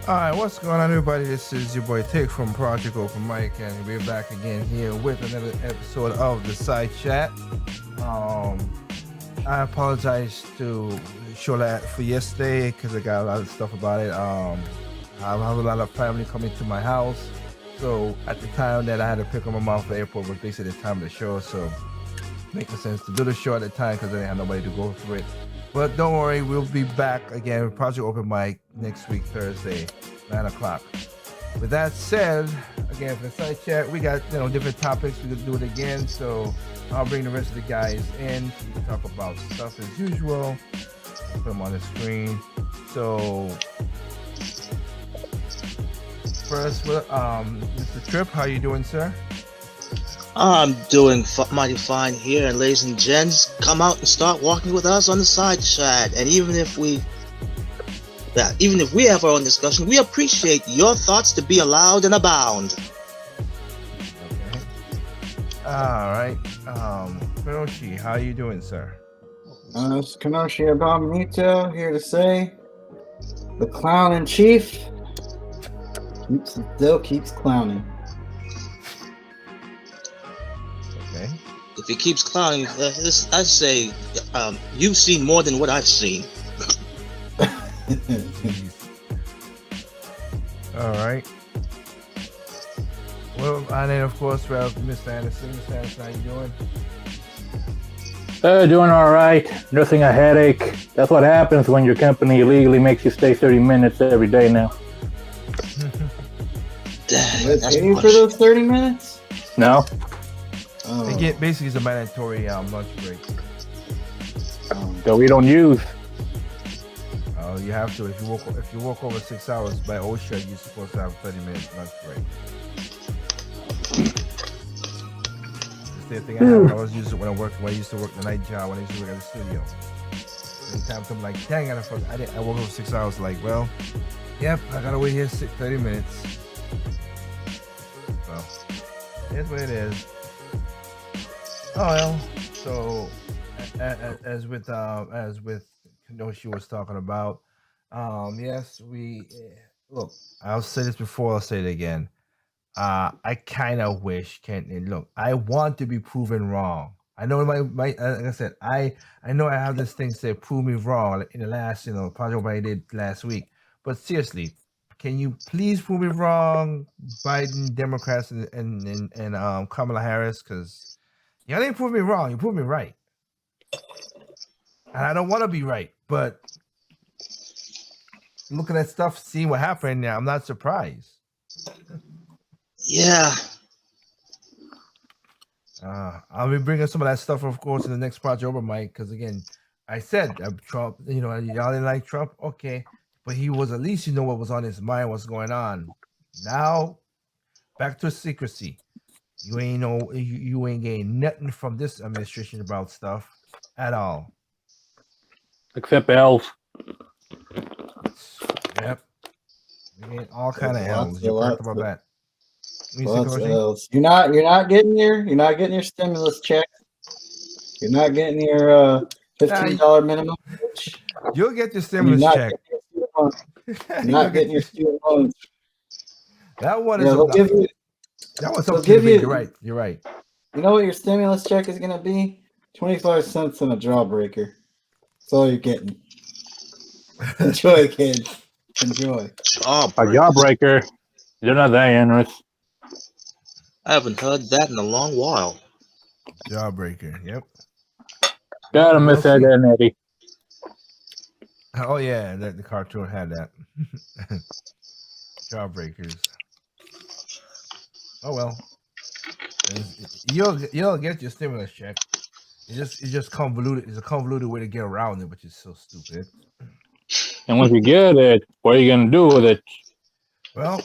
All right, what's going on, everybody? This is your boy Tick from Project Open Mic, and we're back again here with another episode of the Side Chat. I apologize to Shola for yesterday because I got a lot of stuff about it. I have a lot of family coming to my house, so at the time that I had to pick them off the airport was basically the time of the show, so making sense to do the show at the time because I didn't have nobody to go through it. But don't worry, we'll be back again with Project Open Mic next week, Thursday, 9 o'clock. With that said, again, for the Side Chat, we got different topics. We could do it again, so I'll bring the rest of the guys in. We can talk about stuff as usual. Put them on the screen. So first, Mr. Tripp, how you doing, sir? I'm doing mighty fine here, and ladies and gents, come out and start walking with us on the Side Chat. And even if we have our own discussion, we appreciate your thoughts to be allowed and abound. Okay. All right. Kuroshi, how you doing, sir? It's Kenoshi Abamito here to say the clown in chief still keeps clowning. Okay. If he keeps clowning, I say you've seen more than what I've seen. All right. Well, and then of course we have Mr. Anderson. Mr. Anderson, how you doing? Doing all right. Nursing a headache. That's what happens when your company illegally makes you stay 30 minutes every day now. They pay you for those 30 minutes? No. Oh. They get basically it's a mandatory lunch break. That we don't use. You have to if you work over 6 hours by OSHA, you're supposed to have 30 minutes lunch break. The same thing I was used to when I used to work the night job when I used to work at the studio. Anytime I'm like, dang, I work over 6 hours. Like, well, yep, I gotta wait here 30 minutes. So here's what it is. Oh well, so as with Kenoshi was talking about, yes, we look. I'll say this before. I'll say it again. I kind of wish look. I want to be proven wrong. I know my like I said, I know I have this thing say prove me wrong in the last project I did last week. But seriously, can you please prove me wrong, Biden, Democrats, and Kamala Harris? Because you didn't prove me wrong. You proved me right. And I don't want to be right, but looking at stuff, seeing what happened, I'm not surprised. Yeah. I'll be bringing some of that stuff, of course, in the next Project Over Mike, because again, I said Trump, y'all didn't like Trump, okay, but he was at least what was on his mind, what's going on. Now, back to secrecy. You ain't getting nothing from this administration about stuff at all. Except elves. Yep. We get all kind of elves. You're correct about that. You're not getting your stimulus check. You're not getting your $15 minimum. You'll get your stimulus check. You're not getting your student loans. That one is. That one's something give you. You're right. You're right. You know what your stimulus check is gonna be? 25 cents and a jawbreaker. That's all you're getting. Enjoy, kid. Enjoy. A jawbreaker. You're not that generous. I haven't heard that in a long while. Jawbreaker. Yep. Gotta Well, miss we'll that, see. Eddie. Oh yeah, the cartoon had that. Jawbreakers. Oh well. You'll get your stimulus check. It's just convoluted. It's a convoluted way to get around it, which is so stupid. And once you get it, what are you gonna do with it? Well,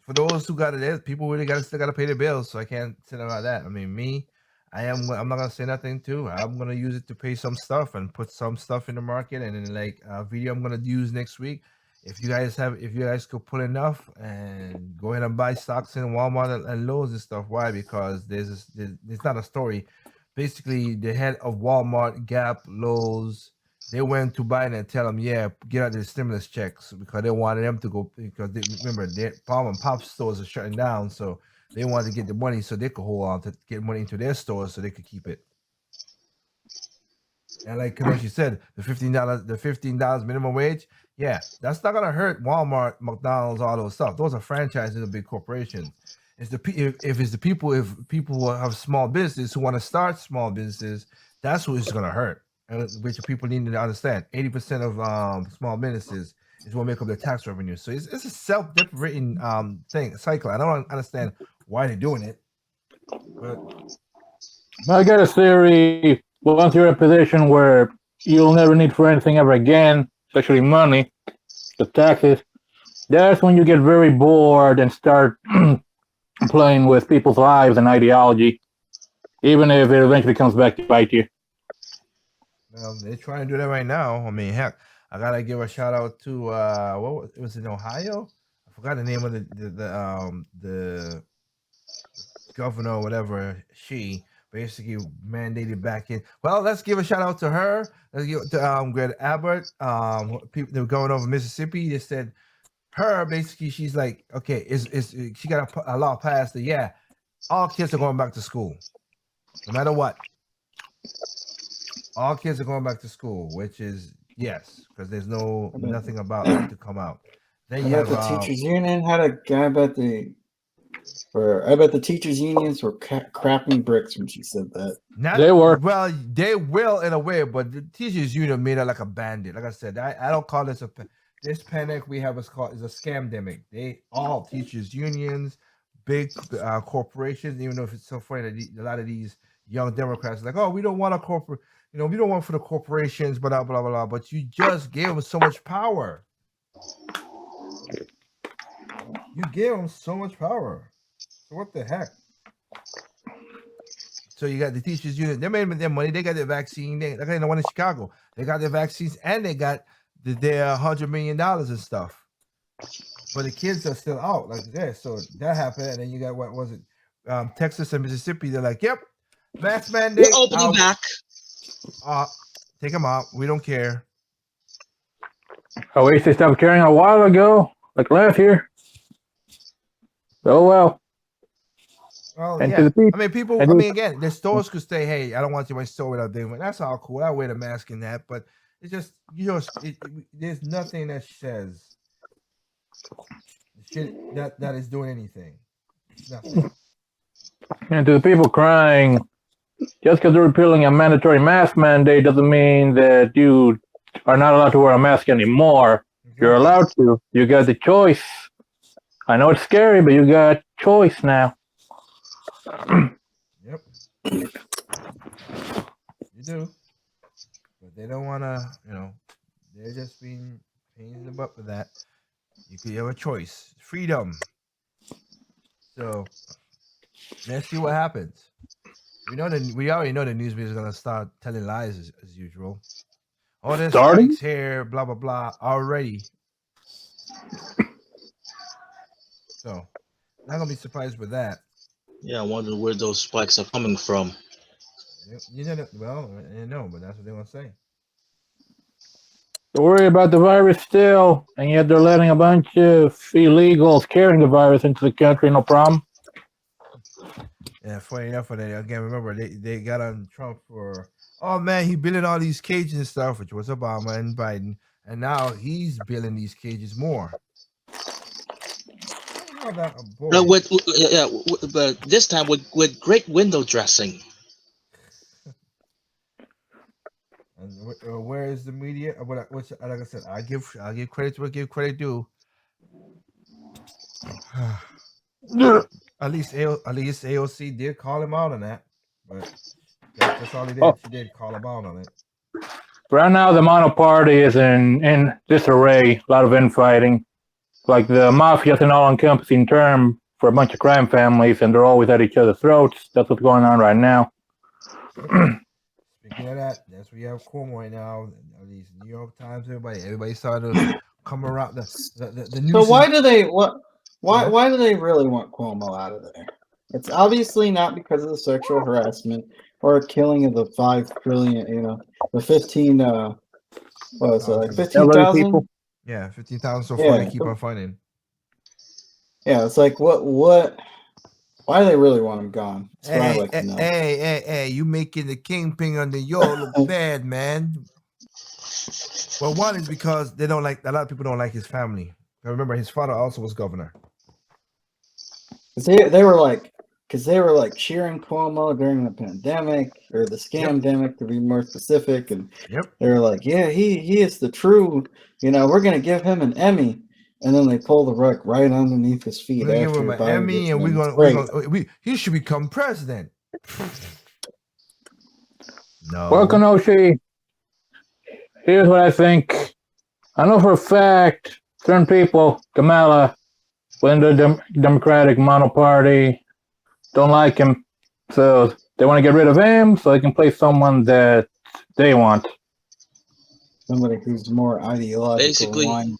for those who got it, people really still gotta pay their bills, so I can't say about that. I mean, me, I'm not gonna say nothing too. I'm gonna use it to pay some stuff and put some stuff in the market, and then like a video I'm gonna use next week. If you guys could put enough and go ahead and buy stocks in Walmart and Lowe's and stuff. Why? Because there's not a story. Basically, the head of Walmart, Gap, Lowe's, they went to Biden and tell them, yeah, get out the stimulus checks because they wanted them to go because remember their mom and pop stores are shutting down, so they wanted to get the money so they could hold on to get money into their stores so they could keep it. And like Kenoshi said, the $15 minimum wage, yeah, that's not gonna hurt Walmart, McDonald's, all those stuff. Those are franchises of big corporations. If people have small business who want to start small businesses, that's what it's gonna hurt. And which people need to understand. 80% of small businesses is what make up their tax revenue. So it's a self-deprecating cycle. I don't understand why they're doing it. But I got a theory. Once you're in a position where you'll never need for anything ever again, especially money, the taxes, that's when you get very bored and start playing with people's lives and ideology, even if it eventually comes back to bite you. well, they're trying to do that right now. I mean, heck, I gotta give a shout out to what was it in Ohio? I forgot the name of the governor or whatever. She basically mandated back in. Well, let's give a shout out to her. Let's give to Greg Abbott. People that were going over Mississippi. They said her basically. She's like, okay, is she got a law passed that yeah, all kids are going back to school, no matter what. All kids are going back to school, which is yes, because there's nothing about it to come out. Then you About have the teachers union had a guy about I bet the teachers unions were crapping bricks when she said that. They were. Well, they will in a way, but the teachers union made it like a bandit. Like I said, I don't call this this panic we have is a scamdemic. They all teachers unions, big corporations. Even though if it's so funny that a lot of these young Democrats are like, oh, we don't want a corporate, we don't want for the corporations, blah blah blah. But you just gave them so much power. You gave them so much power. So what the heck? So you got the teachers union. They made their money. They got their vaccine. They got the one in Chicago. They got their vaccines and they got their $100 million and stuff. But the kids are still out like that. So that happened. And then you got what was it? Texas and Mississippi. They're like, yep, mask mandate. We're opening back. Take them out. We don't care. I wish they stopped caring a while ago, like last year. Oh well. Well, And yeah. to the people, I mean, people. I mean, again, the stores could say, "Hey, I don't want you in my store without doing it." That's all cool. I wear the mask and that, but it's just there's nothing that says that is doing anything. Nothing. And to the people crying, just because they're repealing a mandatory mask mandate doesn't mean that you are not allowed to wear a mask anymore. You're allowed to. You got the choice. I know it's scary, but you got choice now. Yep. You do. But they don't want to, they're just being pains in the butt with that. You have a choice. Freedom. So let's see what happens. We already know the news media is gonna start telling lies as usual. Oh, there's strikes here, blah blah blah already. So not gonna be surprised with that. Yeah, I wonder where those spikes are coming from. Well, I know, but that's what they want to say. Don't worry about the virus still, and yet they're letting a bunch of illegals carrying the virus into the country, no problem. Yeah, funny enough, again, remember they got on Trump for, oh man, he building all these cages and stuff, which was Obama and Biden, and now he's building these cages more. No, but this time with great window dressing. And where is the media? Which, like I said, I give credit to what give credit due. At least AOC did call him out on that, but that's all he did. Oh. She did call him out on it. Right now, the Mono Party is in disarray. A lot of infighting. Like the mafia is an all-encompassing term for a bunch of crime families, and they're always at each other's throats. That's what's going on right now. Speaking of that, that's where you have Cuomo right now. These New York Times, everybody started to come around the news. So why do they Why Yeah. why do they really want Cuomo out of there? It's obviously not because of the sexual harassment or killing of the 5 trillion, the 15 what was it, like Elderly 15,000? people. Yeah, 15,000 so far. Yeah. They keep on finding. Yeah, it's like what why do they really want him gone? That's what I'd like to know. Hey, you making the kingpin on the yo look bad, man. Well, one is because they don't like, a lot of people don't like his family. I remember his father also was governor. They were like, because they were like cheering Cuomo during the pandemic or the scamdemic to be more specific, and Yep. they were like, yeah, he is the true, we're gonna give him an Emmy, and then they pull the rug right underneath his feet. We're gonna give him after an Biden Emmy, gets and named. Great. he should become president. No. Well, Kenoshi, here's what I think. I know for a fact certain people, Kamala, within the Democratic Mono Party, don't like him. So they want to get rid of him so they can place someone that they want. Somebody who's more ideological. Basically, aligned.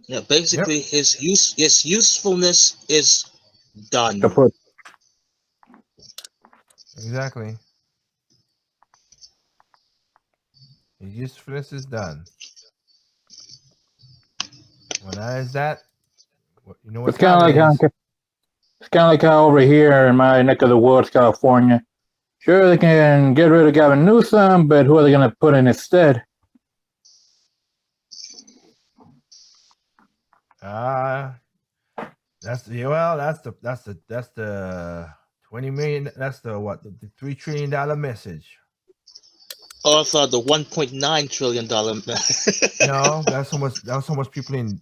his usefulness is done. Kaput. Exactly. His usefulness is done. When that is that, you know what It's kind of like how over here in my neck of the woods, California. Sure, they can get rid of Gavin Newsom, but who are they going to put in instead? That's the 20 million. That's the $3 trillion message. Or for the $1.9 trillion. No, that's how much people in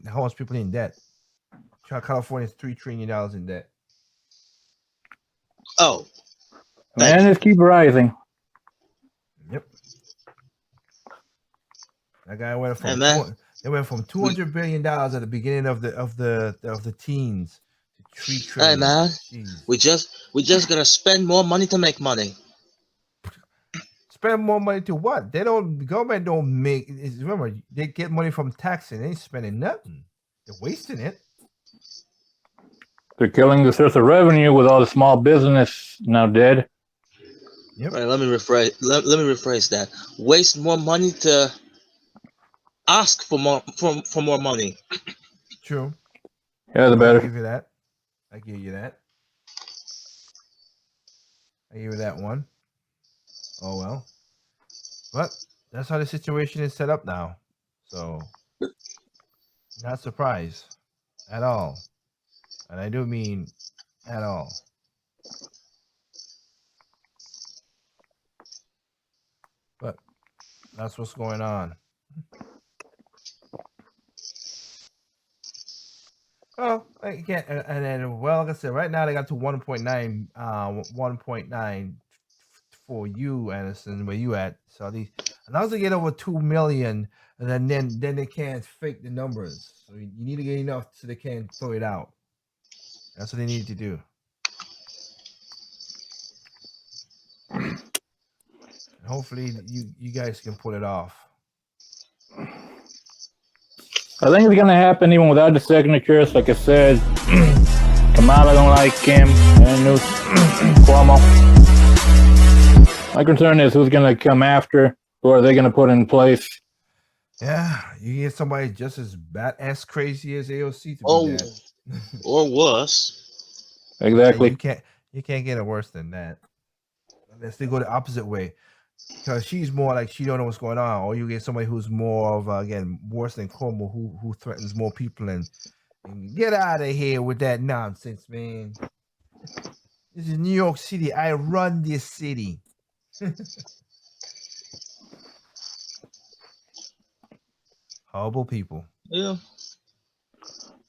how much people in debt. California is $3 trillion in debt. Oh, And just keep rising. Yep. That guy went from they went from $200 billion at the beginning of the teens to $3 trillion. hey man, Jeez. we just gotta spend more money to make money. Spend more money to what? The government don't make. Remember, they get money from taxing. They ain't spending nothing. They're wasting it. They're killing the source of revenue with all the small business now dead. Yep. Right, let me rephrase that. Waste more money to ask for more money. True. Yeah, the I better. give you that. I give you that. I give you that one. Oh well. But that's how the situation is set up now. So not surprised at all. And I do mean at all. But that's what's going on. Oh, again, and then, well, like I said, right now they got to 1.9, 1.9 for you, Anderson, where you at? So these, and once they get over 2 million, and then they can't fake the numbers. So you need to get enough so they can't throw it out. That's what they need to do. And hopefully you guys can pull it off. I think it's going to happen even without the signatures. Like I said, Kamala don't like him, and Cuomo. My concern is who's going to come after, who are they going to put in place? Yeah, you get somebody just as badass crazy as AOC to Oh, do that. or worse. Exactly. You can't get it worse than that. Unless they go the opposite way. Because she's more like she don't know what's going on, or you get somebody who's more of again worse than Cuomo, who threatens more people and get out of here with that nonsense, man. This is New York City. I run this city. Horrible people. Yeah.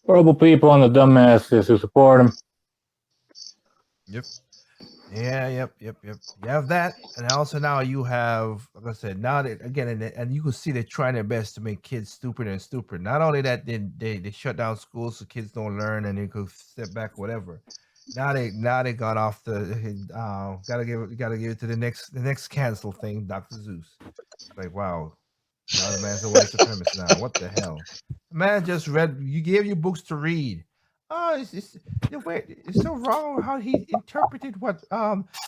Horrible people and the dumbasses who support him. Yep. Yeah, yep. You have that, and also now you have, like I said, now that again, and you can see they're trying their best to make kids stupider and stupider. Not only that, they shut down schools so kids don't learn and they could step back, whatever. Now they got off the gotta give it to the next cancel thing, Dr. Zeus. Like wow, now the man's a white supremacist now. What the hell? The man just read. You gave you books to read. Oh, it's so wrong how he interpreted what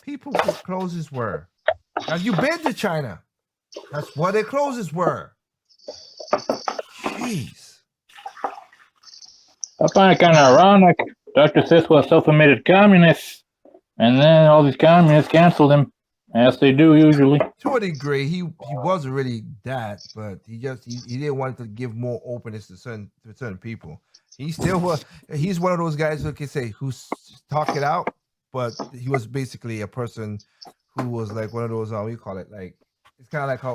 people's clothes were. Now you been to China. That's what their clothes were. Jeez. I find it kind of ironic. Dr. Seuss was a self-admitted communist, and then all these communists canceled him, as they do usually. To a degree, he wasn't really that, but he didn't want to give more openness to certain people. He still was. He's one of those guys who can say who's talk it out, but he was basically a person who was like one of those. What do you call it? Like it's kind of like how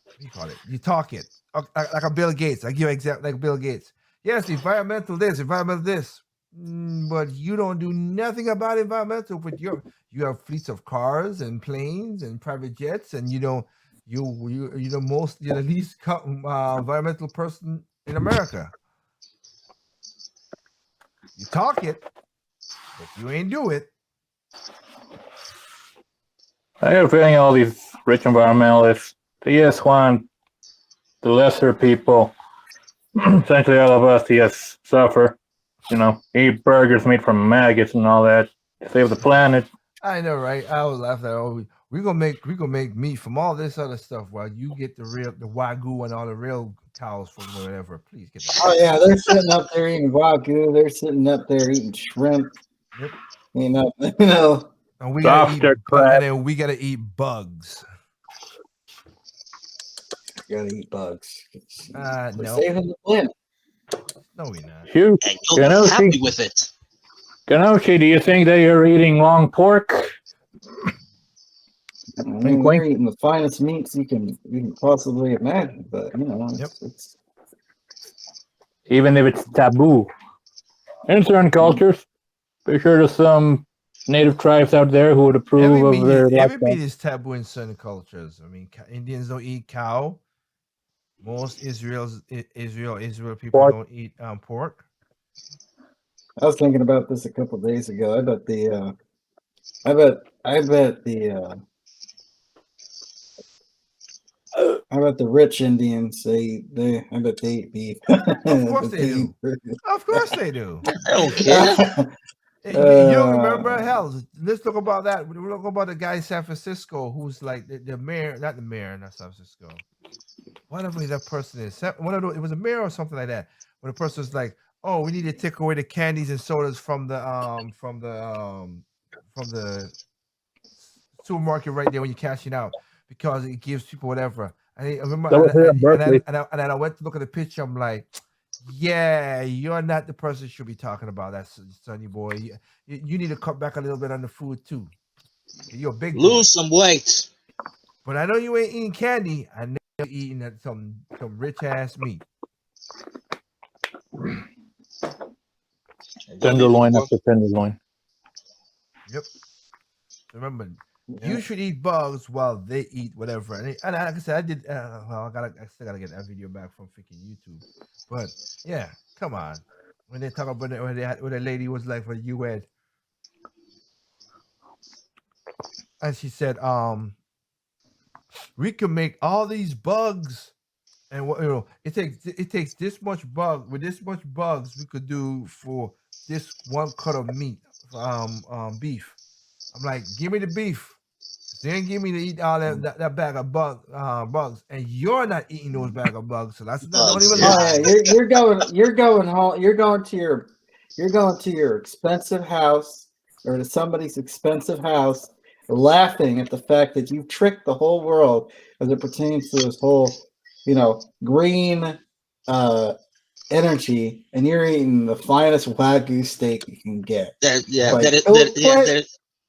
what do you call it? You talk it like a Bill Gates. I give you example like Bill Gates. Yes, environmental this, environmental this, but you don't do nothing about environmental. But you have fleets of cars and planes and private jets, and you're the least environmental person in America. You talk it, but you ain't do it. I have a feeling all these rich environmentalists, they just want the lesser people, essentially all of us, to just suffer, eat burgers made from maggots and all that, to save the planet. I know, right? I was laughing at we're gonna make meat from all this other stuff while you get the wagyu and all the real cows from whatever. Please get that. Oh yeah, they're sitting up there eating wagyu. They're sitting up there eating shrimp. Yep. And we Lobster gotta eat, crab. and then we gotta eat bugs. Gotta eat bugs. We're No, saving the planet. no, we're not. Shoot, And you'll be happy with it. Kanoshi, do you think that you're eating long pork? I mean, we're eating the finest meats you can possibly imagine, but it's Even if it's taboo. In certain cultures, be sure there's some native tribes out there who would approve of their Every lifestyle. meat is taboo in certain cultures. I mean, Indians don't eat cow. Most Israel people Pork. don't eat pork. I was thinking about this a couple days ago. I bet the rich Indians I bet they eat beef. Of course they do. Of course they do. I don't care. You don't remember? Hell, let's talk about that. We'll talk about the guy in San Francisco who's like the mayor, not the mayor, not San Francisco. Whatever that person is. It was a mayor or something like that. When the person was like, "Oh, we need to take away the candies and sodas from the supermarket right there when you're cashing out because it gives people whatever." And I remember, That was here in Berkeley. and I went to look at the picture. I'm like, yeah, you're not the person you should be talking about that, Sonny boy. You need to cut back a little bit on the food too. You're a big boy. Lose some weight. But I know you ain't eating candy. I know you're eating some rich ass meat. Tenderloin after tenderloin. Yep. Remember, you should eat bugs while they eat whatever. And like I said, I did. I still gotta get that video back from freaking YouTube. But yeah, come on. When they talk about when the lady was like for UN, and she said, we can make all these bugs, and it takes this much bug with this much bugs we could do for this one cut of meat, beef. I'm like, give me the beef. Then give me to eat all that bag of bugs, and you're not eating those bag of bugs, so that's not even. Oh, yeah, you're going home. You're going to your expensive house or to somebody's expensive house, laughing at the fact that you've tricked the whole world as it pertains to this whole, green energy, and you're eating the finest wagyu steak you can get.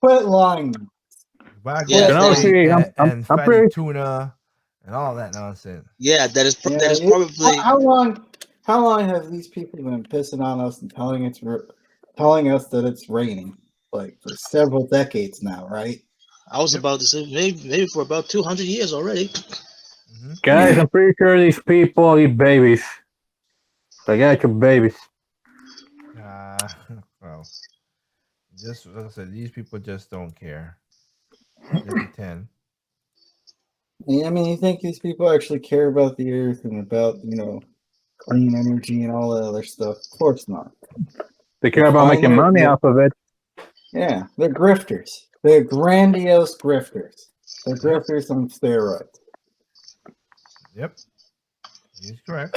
Quit lying. Wagyu Yeah, steak I'm and fatty pretty- tuna and all that nonsense. Yeah, that is Yeah, that is you- probably how long have these people been pissing on us and telling us that it's raining? Like for several decades now, right? I was Yep. about to say maybe for about 200 years already. Hmm. Guys, I'm pretty sure these people eat babies. They got your babies. Well, just like I said, these people just don't care. They pretend. Yeah, I mean, you think these people actually care about the earth and about, clean energy and all that other stuff? Of course not. They care about making money off of it. Yeah, they're grifters. They're grandiose grifters. They're grifters on steroids. Yep, he's correct.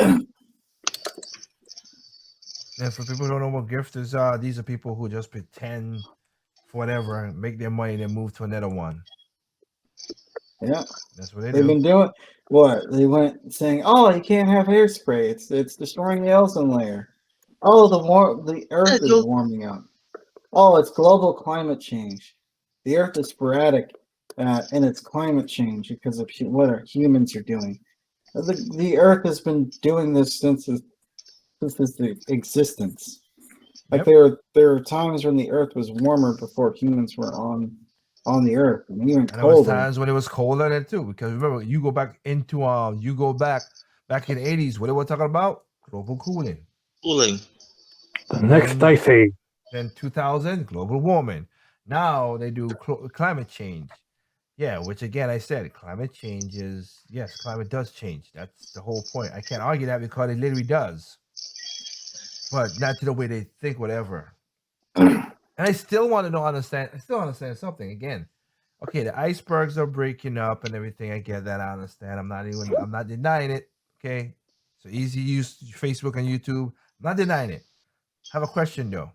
And for people who don't know what gifters are, these are people who just pretend for whatever, make their money, then move to another one. Yeah, That's what they they've do. been doing what? They went saying, "Oh, you can't have hairspray. It's destroying the ozone layer. Oh, the Earth is Joe. warming up. Oh, it's global climate change. The Earth is sporadic in its climate change because of what our humans are doing. The Earth has been doing this since its existence. Like Yep. there were times when the Earth was warmer before humans were on the Earth, and even And there was colder. times when it was colder then too. Because remember, you go back in the 80s, what they were talking about? Global cooling. Cooling. The next ice age. Then 2000, global warming. Now they do climate change. Yeah, which again, I said climate change is, yes, climate does change. That's the whole point. I can't argue that because it literally does. But not to the way they think, whatever. And I still want to understand. I still understand something again. Okay, the icebergs are breaking up and everything. I get that. I understand. I'm not denying it. Okay. So easy use Facebook and YouTube. I'm not denying it. I have a question though.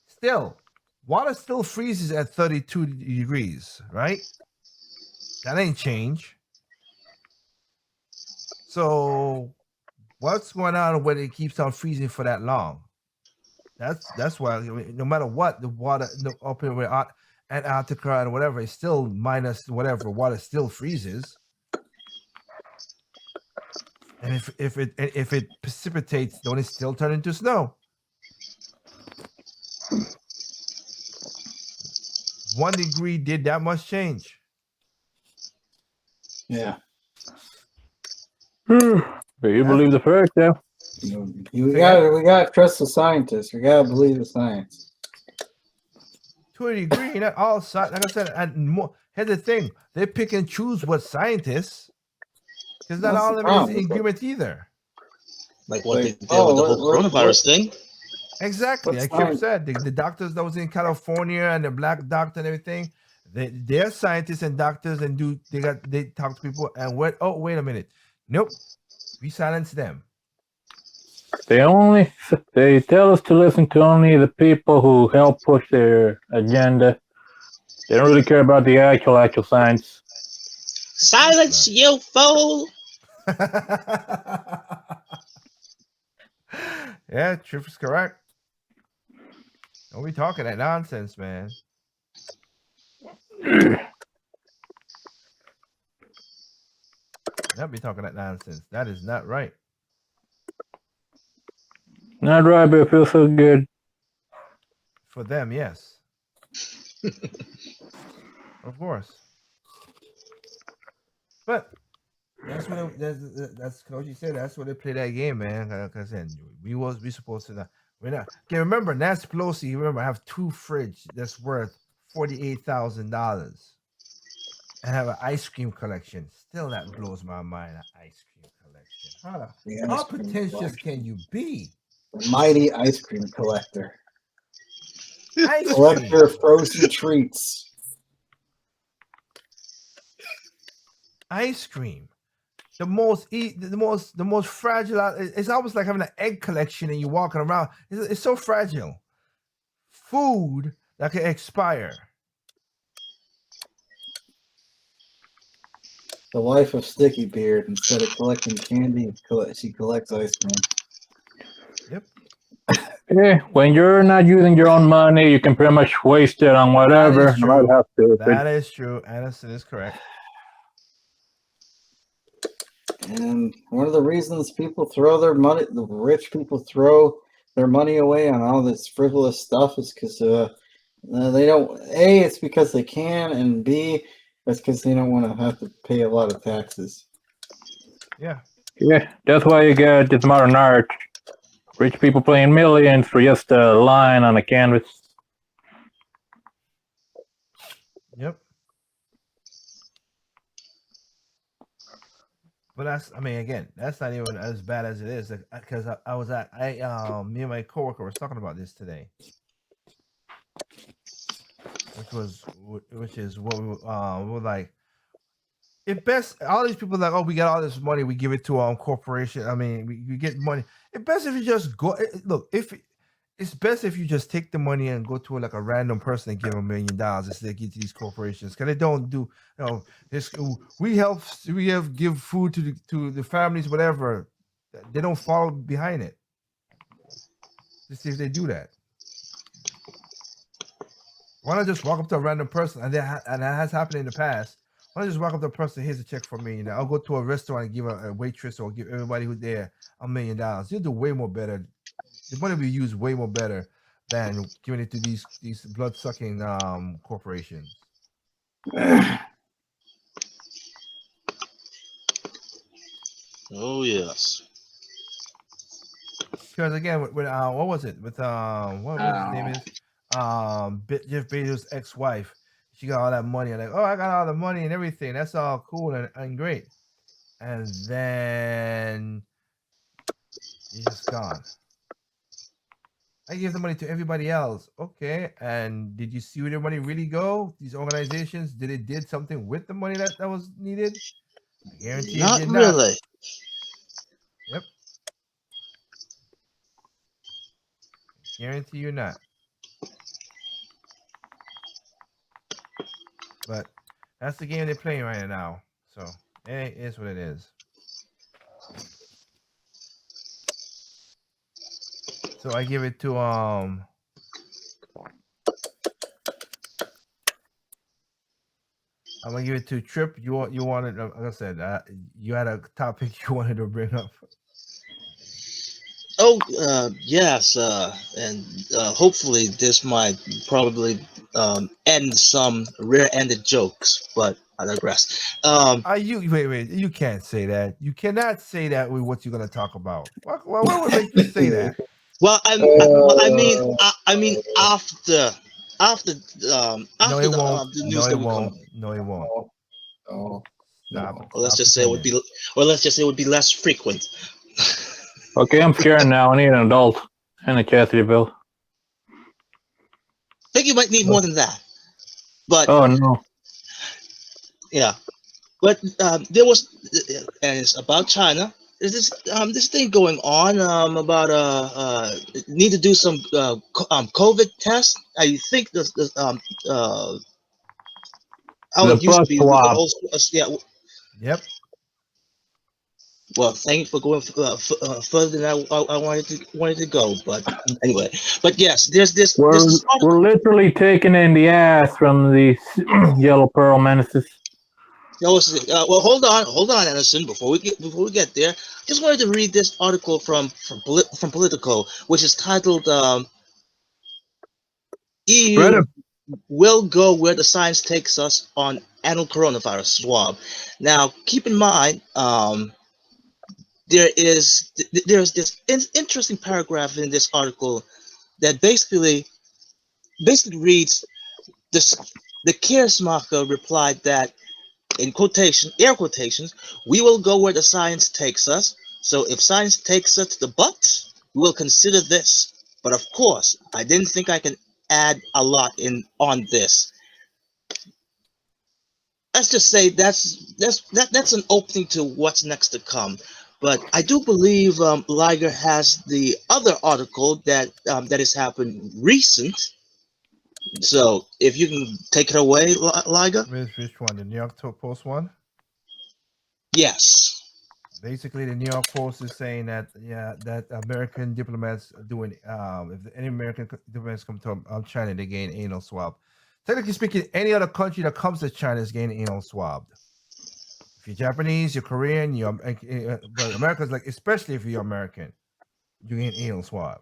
Still, water still freezes at 32 degrees, right? That ain't change. So what's going on when it keeps on freezing for that long? That's why no matter what, the water up in Antarctica and whatever, it's still minus whatever. Water still freezes, and if it precipitates, don't it still turn into snow? 1 degree did that much change. Yeah, Do you believe the facts, yeah? we gotta trust the scientists. We gotta believe the science. To a degree, not all like I said, and more. Here's the thing: they pick and choose what scientists, because not That's all the of them is problem. in agreement either. Like what they Like, did with the whole what- coronavirus thing. Exactly, What's like Chip science? said, the doctors that was in California and the black doctor and everything, they're scientists and doctors and they talk to people and wait a minute, nope, we silence them. They tell us to listen to only the people who help push their agenda. They don't really care about the actual science. Silence, you fool! Yeah, Chip is correct. Don't be talking that nonsense, man. Don't be talking that nonsense. That is not right. Not right, but it feels so good. For them, yes. Of course. But that's what that's Coach said. That's what they play that game, man. Like I said, we supposed to. We're not. Okay, remember Nancy Pelosi. Remember, I have 2 fridge that's worth $48,000, and have an ice cream collection. Still, that blows my mind. An ice cream collection. How pretentious can you be? The mighty ice cream collector. Ice Collector cream. of frozen treats. Ice cream. The most fragile. It's almost like having an egg collection and you're walking around. It's so fragile. Food that can expire. The wife of Sticky Beard. Instead of collecting candy, she collects ice cream. Yep. Yeah, when you're not using your own money, you can pretty much waste it on whatever. is No matter true. how stupid. That is true. Anderson is correct. And one of the reasons people throw their money, the rich people throw their money away on all this frivolous stuff is because they don't, A, it's because they can, and B, it's because they don't want to have to pay a lot of taxes. Yeah. Yeah, that's why you get this modern art. Rich people paying millions for just a line on a canvas. Yep. But that's, I mean, again, that's not even as bad as it is because I was at, me and my coworker was talking about this today, which is what we're like. It best all these people like, oh, we got all this money, we give it to corporation. I mean, we get money. It best if you just go. Look, if it's best if you just take the money and go to like a random person and give them $1 million instead of give to these corporations because they don't do. You know, this we have give food to the families, whatever. They don't follow behind it. Just see if they do that. Why not just walk up to a random person and that has happened in the past. Why don't I just walk up to a person, here's a check for $1 million. I'll go to a restaurant and give a waitress or give everybody who's there $1 million. You'll do way more better. The money will be used way more better than giving it to these blood-sucking corporations. Oh yes. Because again, with what was it? With what his name is? Jeff Bezos' ex-wife. She got all that money. And like, oh, I got all the money and everything. That's all cool and great. And then he's just gone. I gave the money to everybody else. Okay. And did you see where the money really go? These organizations, did something with the money that was needed? I guarantee Not it did really. not. Yep. Guarantee you not. But that's the game they're playing right now. So it is what it is. So I give it to I'm gonna give it to Trip. You wanted, like I said, you had a topic you wanted to bring up. Oh, yes, and hopefully this might probably end some rear-ended jokes, but I digress. Wait, you can't say that. You cannot say that with what you're gonna talk about. What would make you say that? Well, I mean after No, it won't. the news No, that it we won't. come. No, it won't. Oh, Stop. no. Or let's Stop just say it would pretending. be, or let's just say it would be less frequent. Okay, I'm scared now. I need an adult and a chastity belt. I think you might need more than that, but Oh no. yeah. But there was, and it's about China. There's this thing going on about need to do some COVID test. I think how The it used to butt be the swab. whole yeah. Yep. Well, thank you for going further than I wanted to go. But anyway, but yes, there's this. We're There's this we're literally taken in the ass from these yellow pearl menaces. well, hold on, Anderson. Before we get there, just wanted to read this article from Politico, which is titled "EU Spread 'em. will go where the science takes us on annual coronavirus swab." Now, keep in mind, there's this interesting paragraph in this article that basically reads this. The Keersmacher replied that, in air quotations, we will go where the science takes us. So if science takes us to the butt, we will consider this. But of course, I didn't think I can add a lot on this. Let's just say that's an opening to what's next to come. But I do believe Liger has the other article that has happened recent. So if you can take it away, Liger. Which one? The New York Post one? Yes. Basically, the New York Post is saying that that American diplomats are doing if any American diplomats come to China, they gain anal swab. Technically speaking, any other country that comes to China is getting anal swabbed. If you're Japanese, you're Korean, but America's like, especially if you're American, you get anal swab.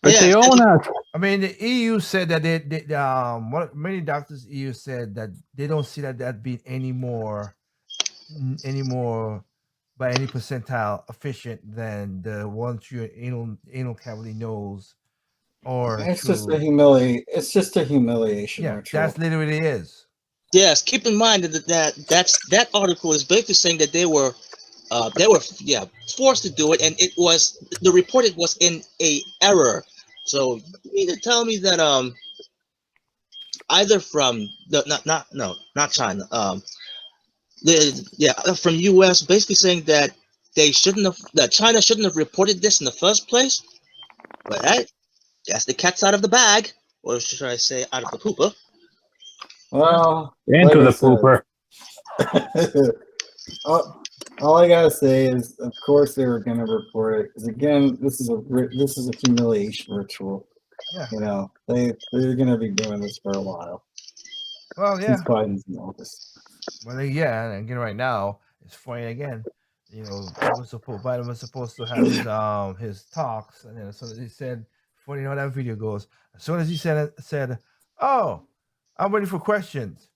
But Yeah, they own us. I mean, the EU said that many doctors EU said that they don't see that being any more by any percentile efficient than the once your anal cavity knows or It's through, just It's just a humiliation yeah, ritual. that's literally it is. yes. Keep in mind that article is basically saying that they were forced to do it, and the report it was in a error. So you mean to tell me that either from not China from US basically saying that China shouldn't have reported this in the first place. But hey, guess the cat's out of the bag, or should I say out of the pooper. Well, Into like I the said, pooper. all I gotta say is, of course, they were gonna report it because again, this is a humiliation ritual. Yeah. You know, they're gonna be doing this for a while Well, yeah. since Biden's in office. Well, and again, right now it's funny again. You know, Biden was supposed to have his talks, and then as soon as he said, funny how that video goes. As soon as he said, "Oh, I'm ready for questions,"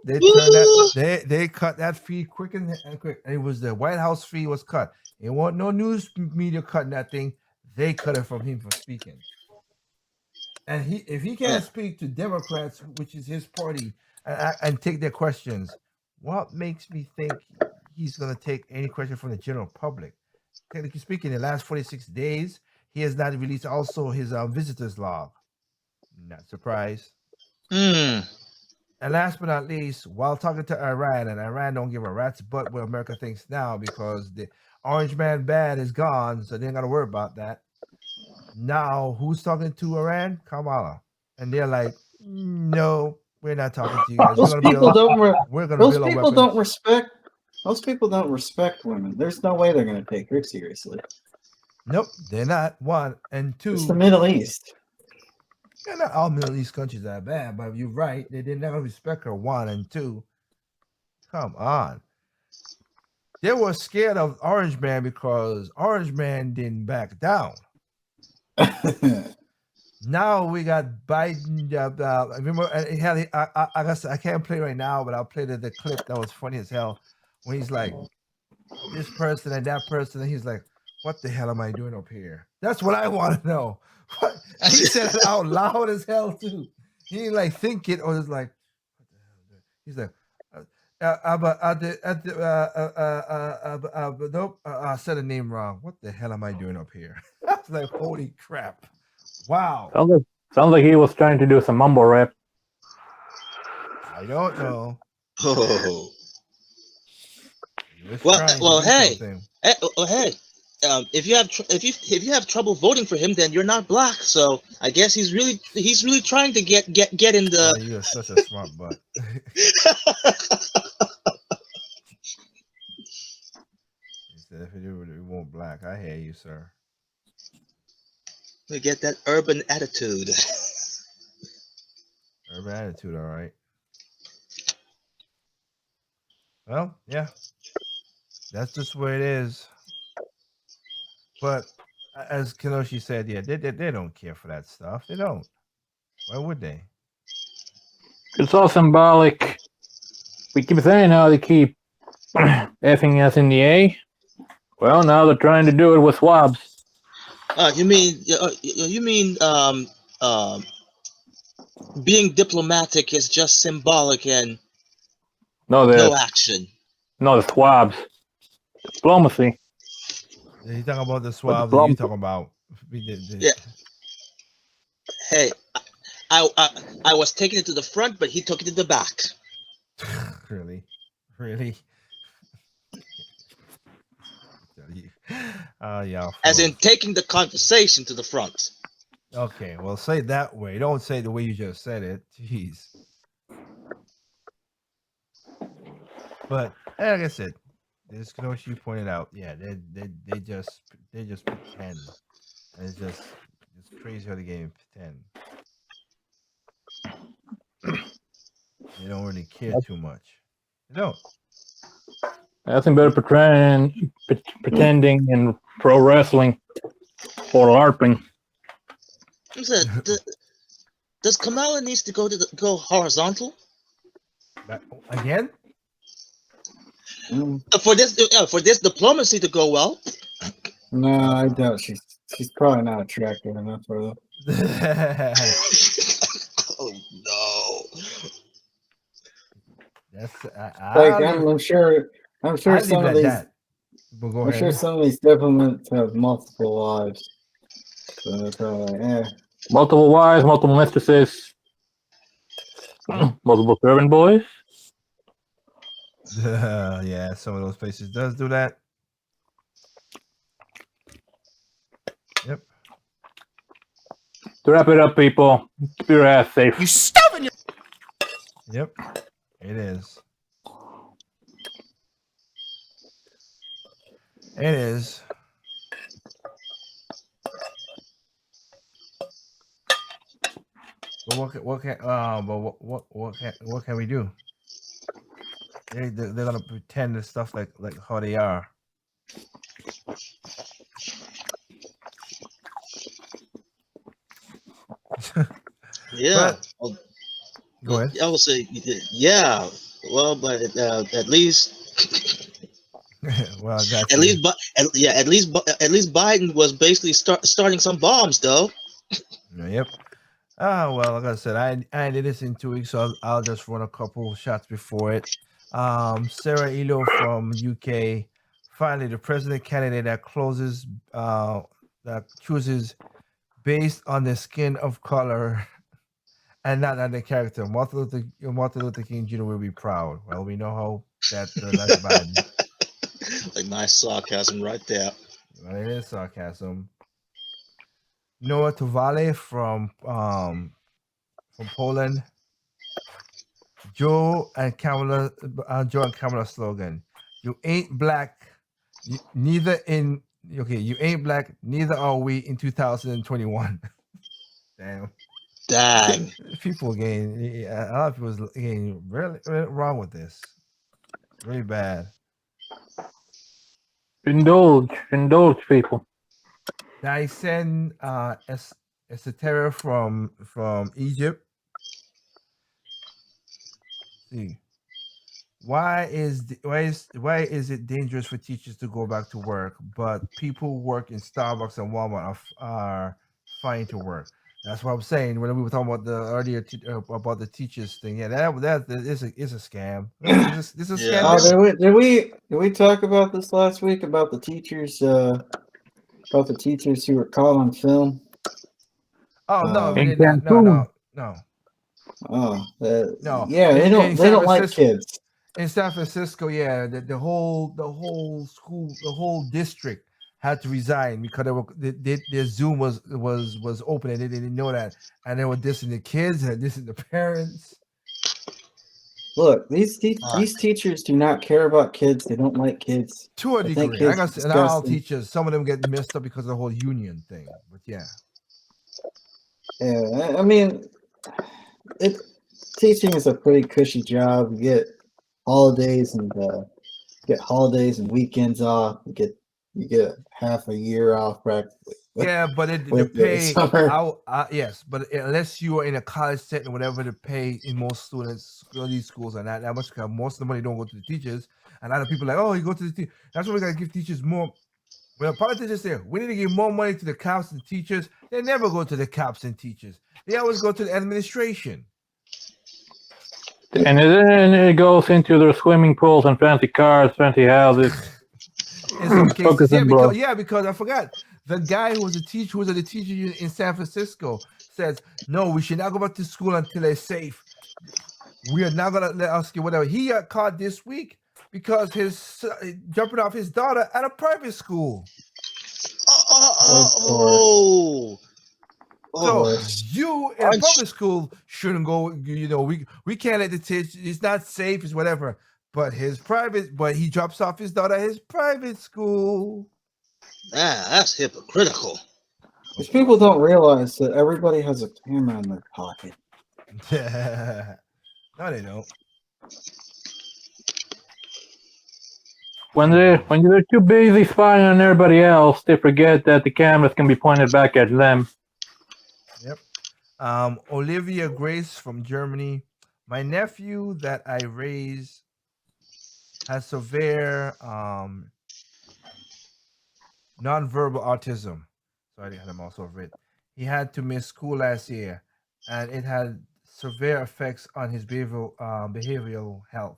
they turned that they cut that feed quick and quick. And it was the White House feed was cut. It wasn't no news media cutting that thing. They cut it from him for speaking. And if he can't speak to Democrats, which is his party, and take their questions, what makes me think he's going to take any question from the general public? Technically speaking, in the last 46 days, he has not released also his visitors log. Not surprised. And last but not least, while talking to Iran, and Iran don't give a rat's butt what America thinks now because the orange man bad is gone, so they ain't got to worry about that. Now, who's talking to Iran? Kamala. And they're like, no, we're not talking to you guys. Most people don't respect women. There's no way they're going to take her seriously. Nope, they're not. One and two. It's the Middle East. Yeah, not all Middle East countries are bad, but you're right. They did never respect her. One and two. Come on. They were scared of Orange Man because Orange Man didn't back down. Now we got Biden. Remember, I guess I can't play right now, but I'll play the clip that was funny as hell when he's like, this person and that person, and he's like, what the hell am I doing up here? That's what I want to know. What? And he said it out loud as hell too. He didn't like think it or just like, what the hell? He's like, nope, I said the name wrong. What the hell am I doing up here? I was like, holy crap. Wow. Sounds like he was trying to do some mumble rap. I don't know. Oh. Well, hey. If you have trouble voting for him, then you're not black. So I guess he's really trying to get in the. Oh, you're such a smart butt. He said, if you want black, I hear you, sir. We get that urban attitude. Urban attitude, all right. Well, yeah. That's just where it is. But as Kenoshi said, yeah, they don't care for that stuff. They don't. Why would they? It's all symbolic. We keep saying how they keep effing us in the A. Well, now they're trying to do it with swabs. You mean being diplomatic is just symbolic and no action. No, the swabs. Diplomacy. He's talking about the swabs that you talking about. Yeah. Hey, I was taking it to the front, but he took it to the back. Really? Yeah. As in taking the conversation to the front. Okay, well, say it that way. Don't say the way you just said it. Jeez. But like I said, this Kenoshi pointed out, yeah, they just pretend. And it's crazy how the game pretend. They don't really care too much. They don't. Nothing better pretending in pro wrestling or LARPing. Does Kamala needs to go horizontal Again? for this diplomacy to go well? No, I doubt she's probably not attractive enough for them. Oh no! That's I'm sure some of these. But go I'm ahead. sure some of these diplomats have multiple lives. So they're probably Multiple wives, multiple mistresses, multiple servant boys. Yeah, some of those places does do that. Yep. To wrap it up, people, keep your ass safe. You stuffing your. Yep. It is. It is. But what can we do? They're gonna pretend the stuff like how they are. Yeah. Go ahead. I would say, yeah. Well, but at least, Well, that's at least Biden was basically starting some bombs, though. Yep. Well, like I said, I did this in 2 weeks, so I'll just run a couple shots before it. Sarah Elo from UK. Finally, the president candidate that chooses based on the skin of color and not on the character. Martin Luther King Jr. will be proud. Well, we know how that's Biden. Like nice sarcasm right there. Well, it is sarcasm. Noah Tovale from Poland. Joe and Kamala slogan: "You ain't black, you ain't black, neither are we in 2021." Damn. People getting a lot of people getting really wrong with this. Really bad. Indulge people. Dyson Esoteric from Egypt. See, why is it dangerous for teachers to go back to work, but people who work in Starbucks and Walmart are fine to work? That's what I'm saying when we were talking about the earlier about the teachers thing. Yeah, that is a scam. This is a scam. Did we talk about this last week about the teachers? About the teachers who were caught on film? Oh no, we in did not. No. Oh, No. Yeah, they don't like kids. In San Francisco, yeah, the whole school, the whole district had to resign because their Zoom was open and they didn't know that, and they were dissing the kids and dissing the parents. Look, these teachers do not care about kids. They don't like kids. To a degree, like I said, not all teachers. Some of them get messed up because of the whole union thing. But yeah. Yeah, I mean, teaching is a pretty cushy job. You get holidays and weekends off. You get half a year off practically. Yeah, but the pay, yes, but unless you are in a college setting, whatever, the pay in most these schools are not that much because most of the money don't go to the teachers. And other people are like, oh, you go to the teachers. That's why we got to give teachers more. Well, politicians say we need to give more money to the cops and teachers. They never go to the cops and teachers. They always go to the administration. And then it goes into their swimming pools and fancy cars, fancy houses. In some cases, because I forgot. The guy who was a teacher, in San Francisco, says, no, we should not go back to school until they're safe. We are not going to let us get whatever. He got caught this week because his jumping off his daughter at a private school. So you in a public school shouldn't go, we can't let the teacher, it's not safe, it's whatever. but he drops off his daughter at his private school. That's hypocritical. Because people don't realize that everybody has a camera in their pocket. No, they don't. When they're too busy spying on everybody else, they forget that the cameras can be pointed back at them. Yep. Olivia Grace from Germany. My nephew that I raised has severe nonverbal autism. Sorry, I had him also read. He had to miss school last year, and it had severe effects on his behavioral health.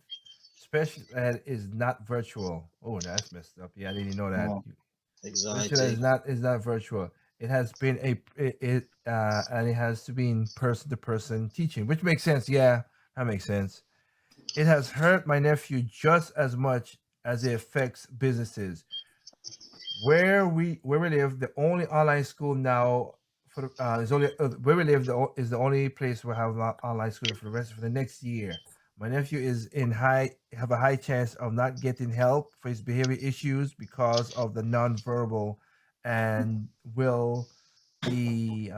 Special ed is not virtual. Oh, that's messed up. Yeah, I didn't know that. No. Special ed Anxiety. is not virtual. It has been and it has to be in person to person teaching, which makes sense. Yeah, that makes sense. It has hurt my nephew just as much as it affects businesses. Where we live, the only online school now for is only where we live is the only place we have online school for the next year. My nephew is have a high chance of not getting help for his behavior issues because of the nonverbal, and will be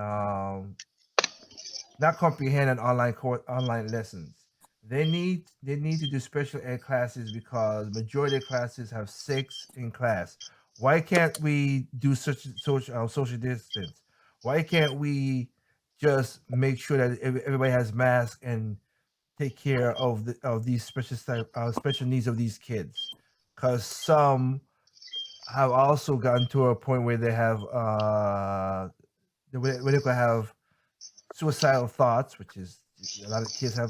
not comprehend an online lessons. They need to do special ed classes because majority of classes have 6 in class. Why can't we do such social distance? Why can't we just make sure that everybody has masks and take care of these special needs of these kids? Because some have also gotten to a point where they have where they could have suicidal thoughts, which is a lot of kids had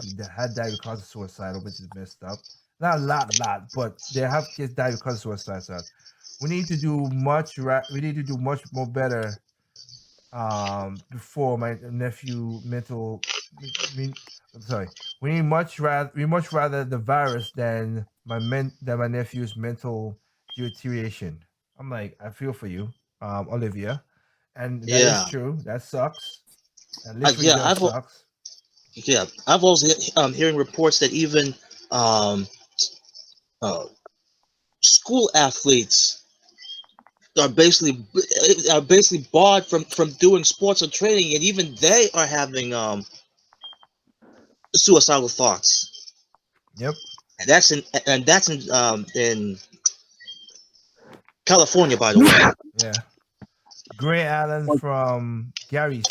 died because of suicidal, which is messed up. Not a lot, but they have kids die because of suicide. So we need to do much more better before my nephew mental. I'm sorry. We much rather the virus than my nephew's mental deterioration. I'm like, I feel for you, Olivia, and that Yeah. is true. That sucks. That I- literally yeah, does I've al- sucks. Yeah, I've also hearing reports that even uh, school athletes are basically barred from doing sports or training, and even they are having suicidal thoughts. Yep. And that's in California, by the way. Yeah. Gary Allen from Gary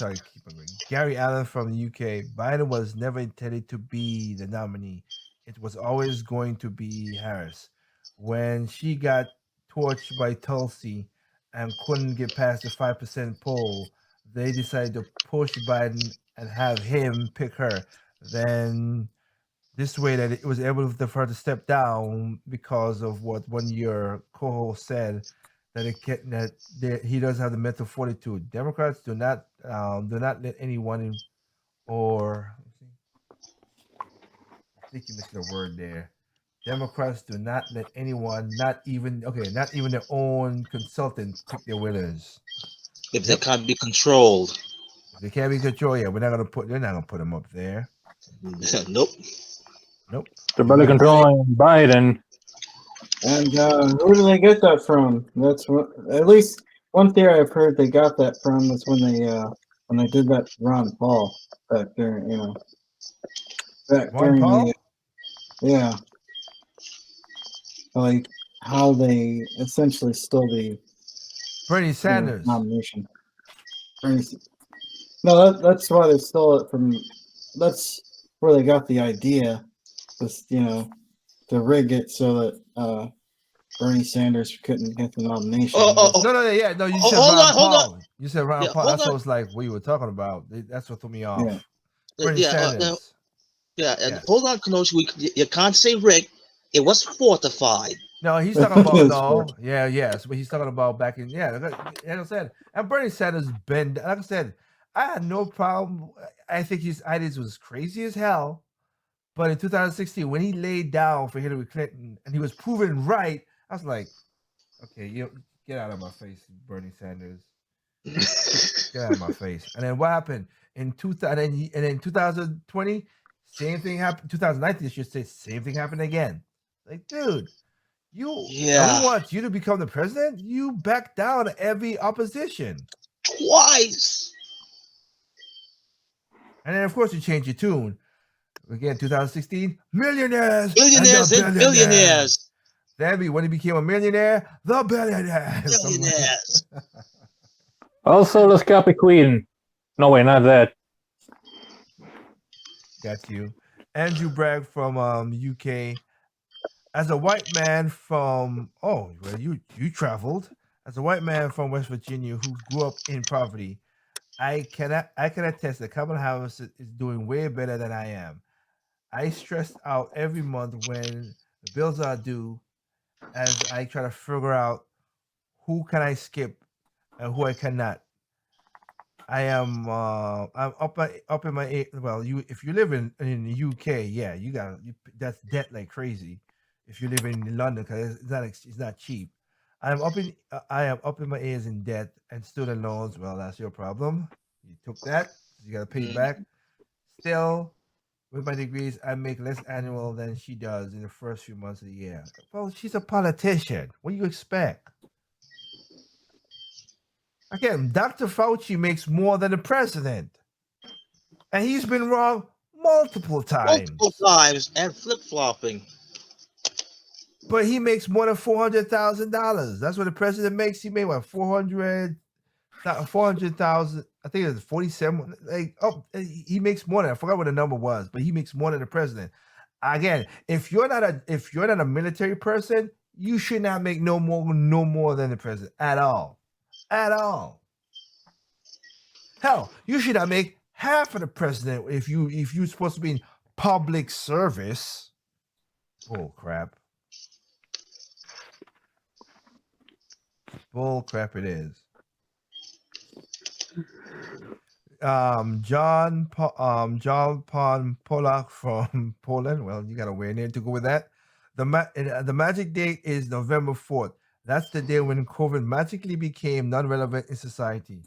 Allen from the UK. Biden was never intended to be the nominee. It was always going to be Harris. When she got torched by Tulsi and couldn't get past the 5% poll, they decided to push Biden and have him pick her. Then this way that it was able for her to step down because of what one of your co-host said, that he doesn't have the mental fortitude. Democrats do not let anyone in, or I think you missed a word there. Democrats do not let anyone, not even their own consultant, pick their winners. If they can't be controlled. If they can't be controlled, yeah, they're not gonna put them up there. Nope. They're better controlling Biden. And who do they get that from? That's what, at least one theory I've heard they got that from was when they did that to Ron Paul back there, back Ron during Paul? yeah, like how they essentially stole the Bernie Sanders. nomination. No, that's why they stole it from. That's where they got the idea, was to rig it so that Bernie Sanders couldn't get the nomination. No. You said Hold Ron on, hold Paul. You said Ron Yeah, Paul. hold That's on. what was like. What you were talking about. That's what threw me off. Yeah. Bernie Yeah, Sanders. and Yeah. hold on, Kenosha. You can't say rigged. It was fortified. No, he's talking about It's no. work. Yeah, yes, but he's talking about back in like I said, and Bernie Sanders been like I said, I had no problem. I think his ideas was crazy as hell. But in 2016, when he laid down for Hillary Clinton and he was proven right, I was like, okay, you get out of my face, Bernie Sanders. Get out of my face. And then what happened in 2000? And then 2020, same thing happened. 2019, I should say, same thing happened again. Like, dude, you Yeah. we want you to become the president. You back down every opposition, Twice. and then of course you change your tune. Again, 2016, millionaires Billionaires and the and billionaires. billionaires. Then when he became a millionaire, the billionaires. I'm like, Billionaires. Also, let's copy Queen. No, wait, not that. got you. Andrew Bragg from UK. As a white man from well, you traveled. As a white man from West Virginia who grew up in poverty, I can attest that Kamala Harris is doing way better than I am. I stress out every month when the bills are due as I try to figure out who can I skip and who I cannot. I am I'm up in my well, you if you live in the UK, yeah, that's debt like crazy. If you live in London, because it's not cheap. I am up in my ears in debt and student loans. Well, that's your problem. You took that, you got to pay it back. Still, with my degrees, I make less annual than she does in the first few months of the year. Well, she's a politician. What do you expect? Again, Dr. Fauci makes more than the president. And he's been wrong multiple times. Multiple times and flip flopping. But he makes more than $400,000. That's what the president makes. He made what 400,000. I think it's 47. Like, he makes more than I forgot what the number was, but he makes more than the president. Again, if you're not a military person, you should not make no more than the president at all. At all. Hell, you should not make half of the president if you're supposed to be in public service. Oh crap. Bull crap it is. John Polak from Poland. Well, you got a weird name to go with that. The magic date is November 4th. That's the day when COVID magically became non-relevant in society.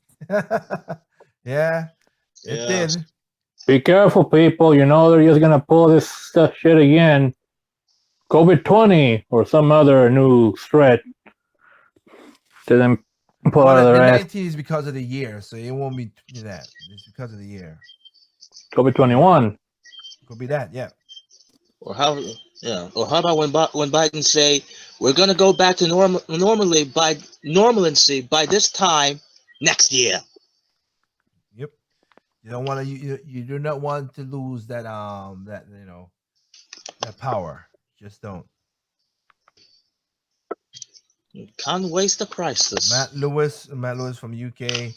Yeah, it did. Be careful, people. You know they're just gonna pull this stuff shit again. COVID-20 or some other new threat to them pull out of The their ass. 19 is because of the year, so it won't be that. It's because of the year. COVID-21. Could be that, yeah. Or how about when Biden say we're gonna go back to normalcy by this time next year. Yep. You don't want to. You do not want to lose that that power. Just don't. Can't waste the crisis. Matt Lewis from UK.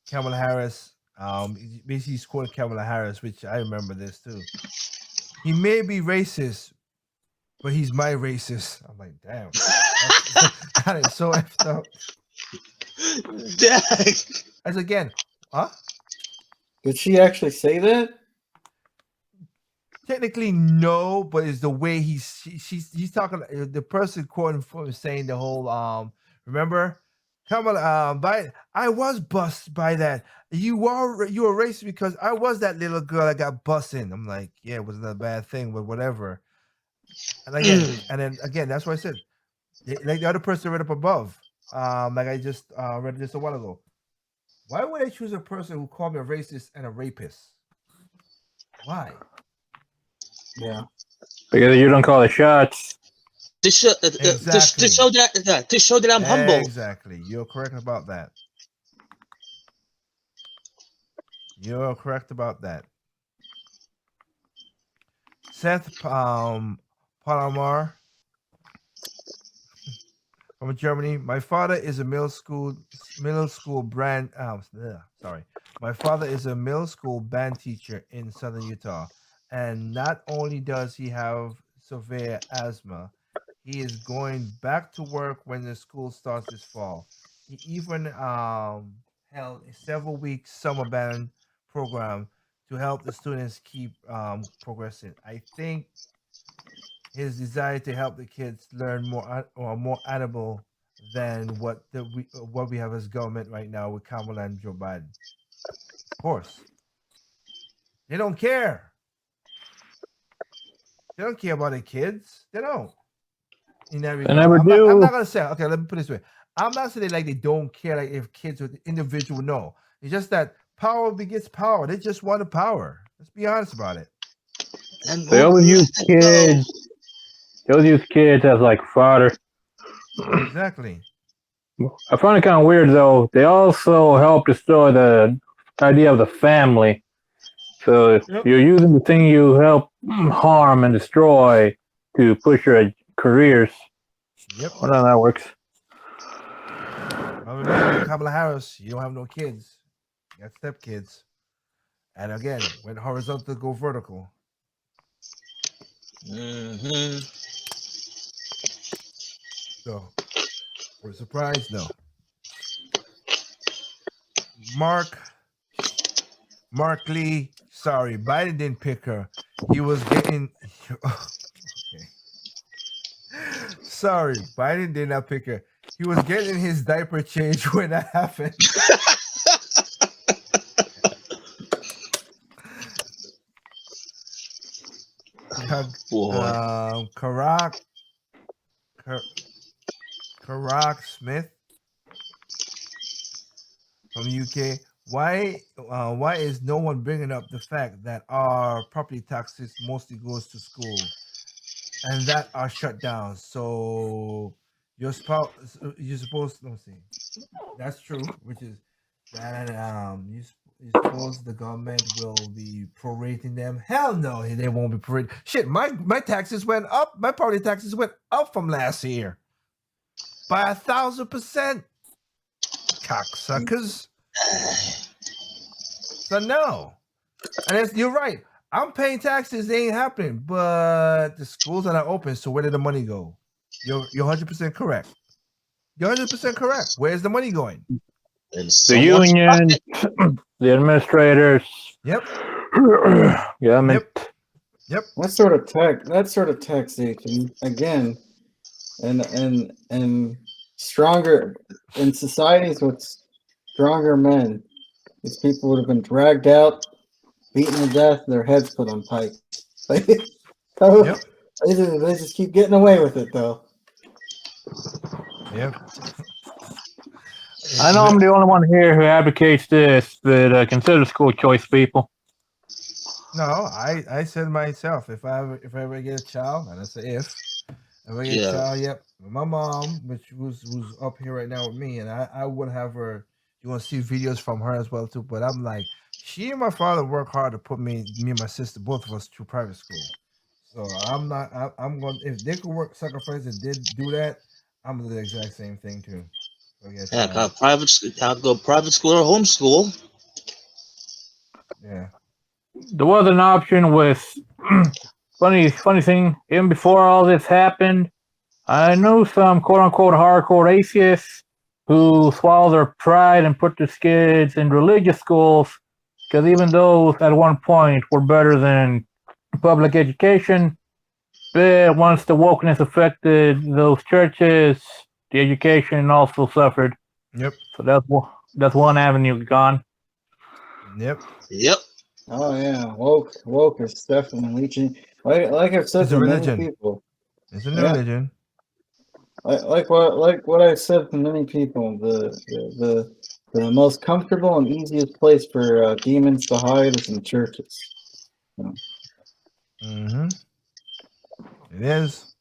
Kamala Harris. Basically he's quoted Kamala Harris, which I remember this too. He may be racist, but he's my racist. I'm like, damn. That is so effed up. Dang. As again, huh? Did she actually say that? Technically, no, but it's the way he's talking. The person quoting from saying the whole remember, Kamala Biden. I was busted by that. You were racist because I was that little girl that got busted. I'm like, yeah, it wasn't a bad thing, but whatever. And then again, that's what I said. Like the other person read up above, like I just read just a while ago. Why would I choose a person who called me a racist and a rapist? Why? Yeah. Because you don't call the shots. To show that I'm humble. Exactly. You're correct about that. You're correct about that. Seth Palomar from Germany. My father is a middle school band. My father is a middle school band teacher in southern Utah, and not only does he have severe asthma, he is going back to work when the school starts this fall. He even held a several-week summer band program to help the students keep progressing. I think his desire to help the kids learn more animal than what we have as government right now with Kamala and Joe Biden. Of course, they don't care. They don't care about the kids. They don't. in that They regard. never I'm do. not gonna say. Okay, let me put it this way. I'm not saying like they don't care, like if kids are individual. No, it's just that power begets power. They just want the power. Let's be honest about it. And They who always use let it go? kids. They always use kids as like fodder. Exactly. I find it kind of weird though. They also help destroy the idea of the family. So Yep. you're using the thing you help harm and destroy to push your careers. Yep. I don't know how that works. Well, remember, Kamala Harris, you don't have no kids. You got step kids. And again, when horizontal go vertical. Mm-hmm. So we're surprised, no. Mark Lee, sorry, Biden didn't pick her. He was getting okay. Sorry, Biden did not pick her. He was getting his diaper changed when that happened. Boy. Karak Smith from UK. Why is no one bringing up the fact that our property taxes mostly goes to school and that are shut down? So you're supposed let's see. That's true, which is that you suppose the government will be prorating them? Hell no, they won't be prorating. Shit, my taxes went up. My property taxes went up from last year by 1,000%. Cocksuckers. So no, and you're right. I'm paying taxes; they ain't happening. But the schools are not open. So where did the money go? You're 100% correct. You're 100% correct. Where's the money going? And The union, the administrators. Yep. Yeah, I mean, Yep. That sort of taxation again, and stronger in societies with stronger men. These people would have been dragged out, beaten to death, their heads put on pikes. Yep. They just keep getting away with it though. Yep. I know I'm the only one here who advocates this, but consider school choice, people. No, I said myself, if I ever get a child, and I say if I get a child, yep. My mom, which who's up here right now with me, and I would have her. You want to see videos from her as well too, but I'm like, she and my father work hard to put me and my sister, both of us, through private school. So I'm not. I'm going. If they could work sacrifice and did do that, I'm gonna do the exact same thing too. Yeah, I'll go private school or homeschool. Yeah. There was an option with funny thing. Even before all this happened, I knew some quote unquote hardcore atheists who swallowed their pride and put their kids in religious schools because even those at one point were better than public education. But once the wokeness affected those churches, the education also suffered. Yep. So that's one avenue gone. Yep. Oh yeah, woke is definitely leeching. Like I've said It's a to religion. many people. It's a religion. Like what I've said to many people. The most comfortable and easiest place for demons to hide is in churches. Mm-hmm. It is.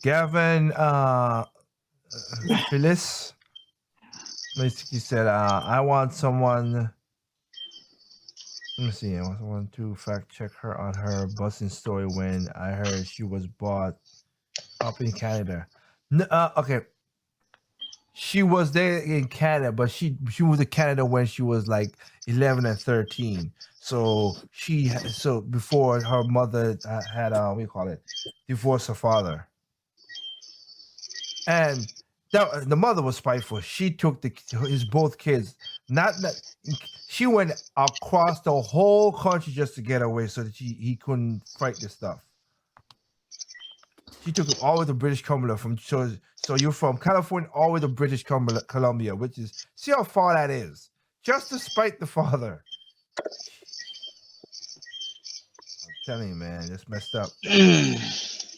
Gavin Phyllis basically said, I want someone. Let me see. I want someone to fact check her on her busing story when I heard she was bought up in Canada. Okay. She was there in Canada, but she moved to Canada when she was like 11 and 13. So before her mother had divorced her father, and the mother was spiteful. She took his both kids. Not that she went across the whole country just to get away, so that he couldn't fight this stuff. She took him all the way to British Columbia so you're from California all the way to British Columbia, which is, see how far that is, just to spite the father. I'm telling you, man, it's messed up.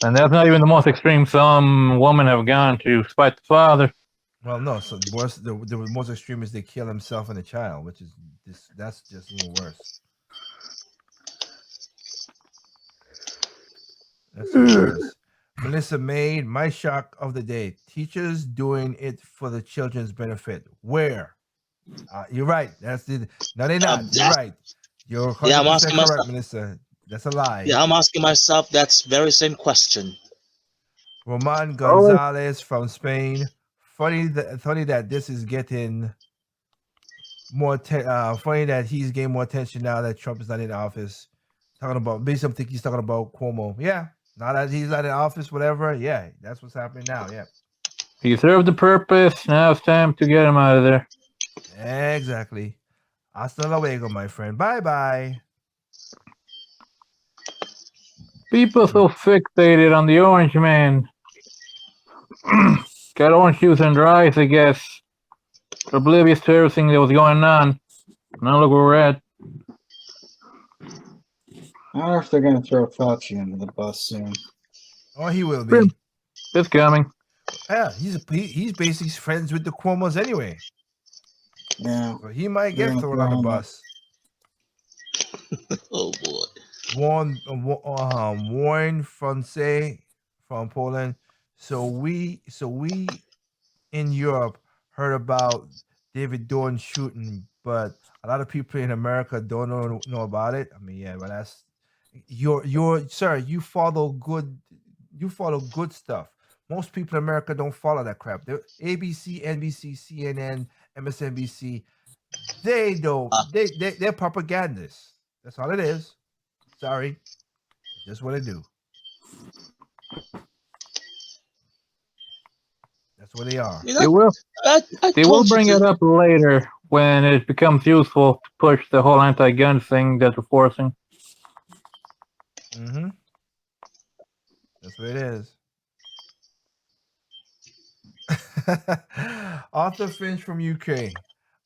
And that's not even the most extreme some women have gone to spite the father. Well, no. So worse. The most extreme is they kill himself and the child, which is this. That's just even worse. That's even worse. Melissa Maid, my shock of the day: teachers doing it for the children's benefit. Where? You're right. That's the. No, they're not. You're right. You're 100% Yeah, I'm asking correct, myself. Melissa. That's a lie. Yeah, I'm asking myself that very same question. Roman Gonzalez from Spain. Funny that this is getting more. Funny that he's getting more attention now that Trump is not in office. Talking about basically, I think he's talking about Cuomo. Yeah, now that he's not in office, whatever. Yeah, that's what's happening now. Yeah, He served the purpose. Now it's time to get him out of there. exactly. Hasta luego, my friend. Bye bye. People so fixated on the orange man. Got orange juice in their eyes, I guess. Oblivious to everything that was going on. Now look where we're at. I wonder if they're going to throw Fauci under the bus soon. Oh, he will be. It's coming. Yeah, he's basically friends with the Cuomo's anyway. Yeah. So he might get Yeah, thrown on the yeah. bus. Oh boy. Warren Fonse from Poland. So we in Europe heard about David Dorn shooting, but a lot of people in America don't know about it. I mean, yeah, but that's your sir. You follow good stuff. Most people in America don't follow that crap. They're ABC, NBC, CNN, MSNBC. They don't. They're propagandists. That's all it is. Sorry, it's just what I do. That's what they are. You know, They will. I They will told you bring to- it up later when it becomes useful to push the whole anti-gun thing that we're forcing. Mm-hmm. That's what it is. Arthur Finch from UK.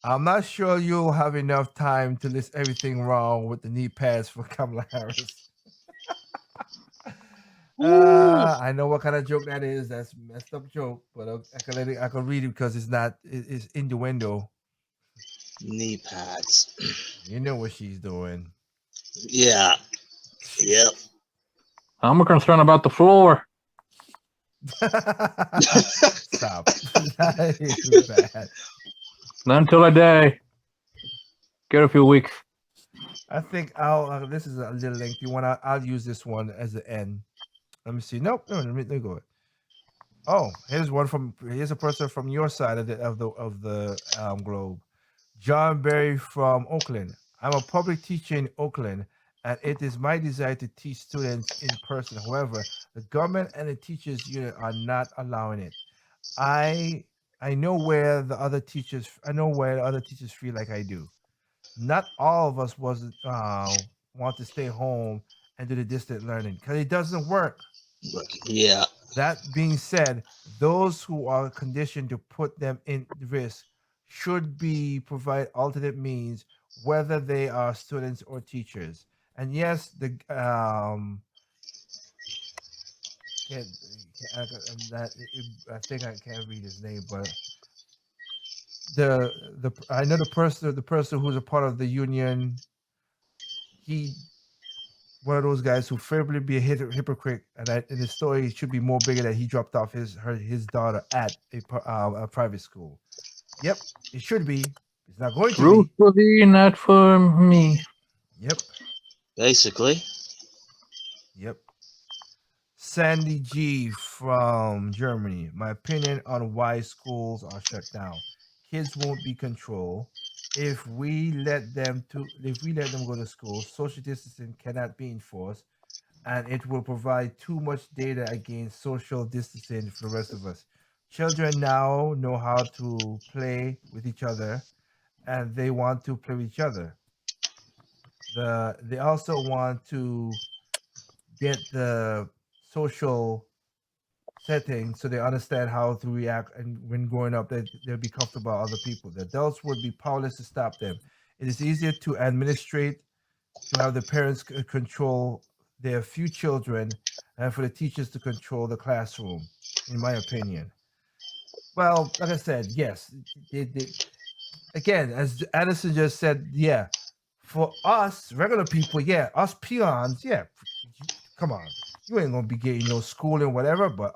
I'm not sure you'll have enough time to list everything wrong with the knee pads for Kamala Harris. I know what kind of joke that is. That's a messed up joke, but I can read it because it's innuendo. knee pads. You know what she's doing. Yeah. Yep. I'm concerned about the floor. Stop. That is bad. Not until I die. Get a few weeks. I think I'll. This is a little lengthy one. I'll use this one as the end. Let me see. Nope. No. Let me go. Oh, here's a person from your side of the globe. John Berry from Oakland. I'm a public teacher in Oakland, and it is my desire to teach students in person. However, the government and the teachers union are not allowing it. I know where the other teachers. I know where the other teachers feel like I do. Not all of us want to stay home and do the distant learning because it doesn't work. Yeah. That being said, those who are conditioned to put them in risk should be provide alternate means, whether they are students or teachers. And yes, I think I can't read his name, but I know the person who's a part of the union. He one of those guys who favorably be a hypocrite, and in the story it should be more bigger that he dropped off his daughter at a private school. Yep, it should be. It's not going to Root for thee, not for me. be. Yep. Basically. Yep. Sandy G from Germany. My opinion on why schools are shut down. Kids won't be controlled. If we let them go to school, social distancing cannot be enforced, and it will provide too much data against social distancing for the rest of us. Children now know how to play with each other, and they want to play with each other. They also want to get the social setting so they understand how to react, and when growing up they'll be comfortable with other people. The adults would be powerless to stop them. It is easier to administrate, to have the parents control their few children and for the teachers to control the classroom, in my opinion. Well, like I said, yes. Again, as Addison just said, yeah, for us regular people, yeah, us peons, yeah, come on, you ain't gonna be getting no schooling, whatever. But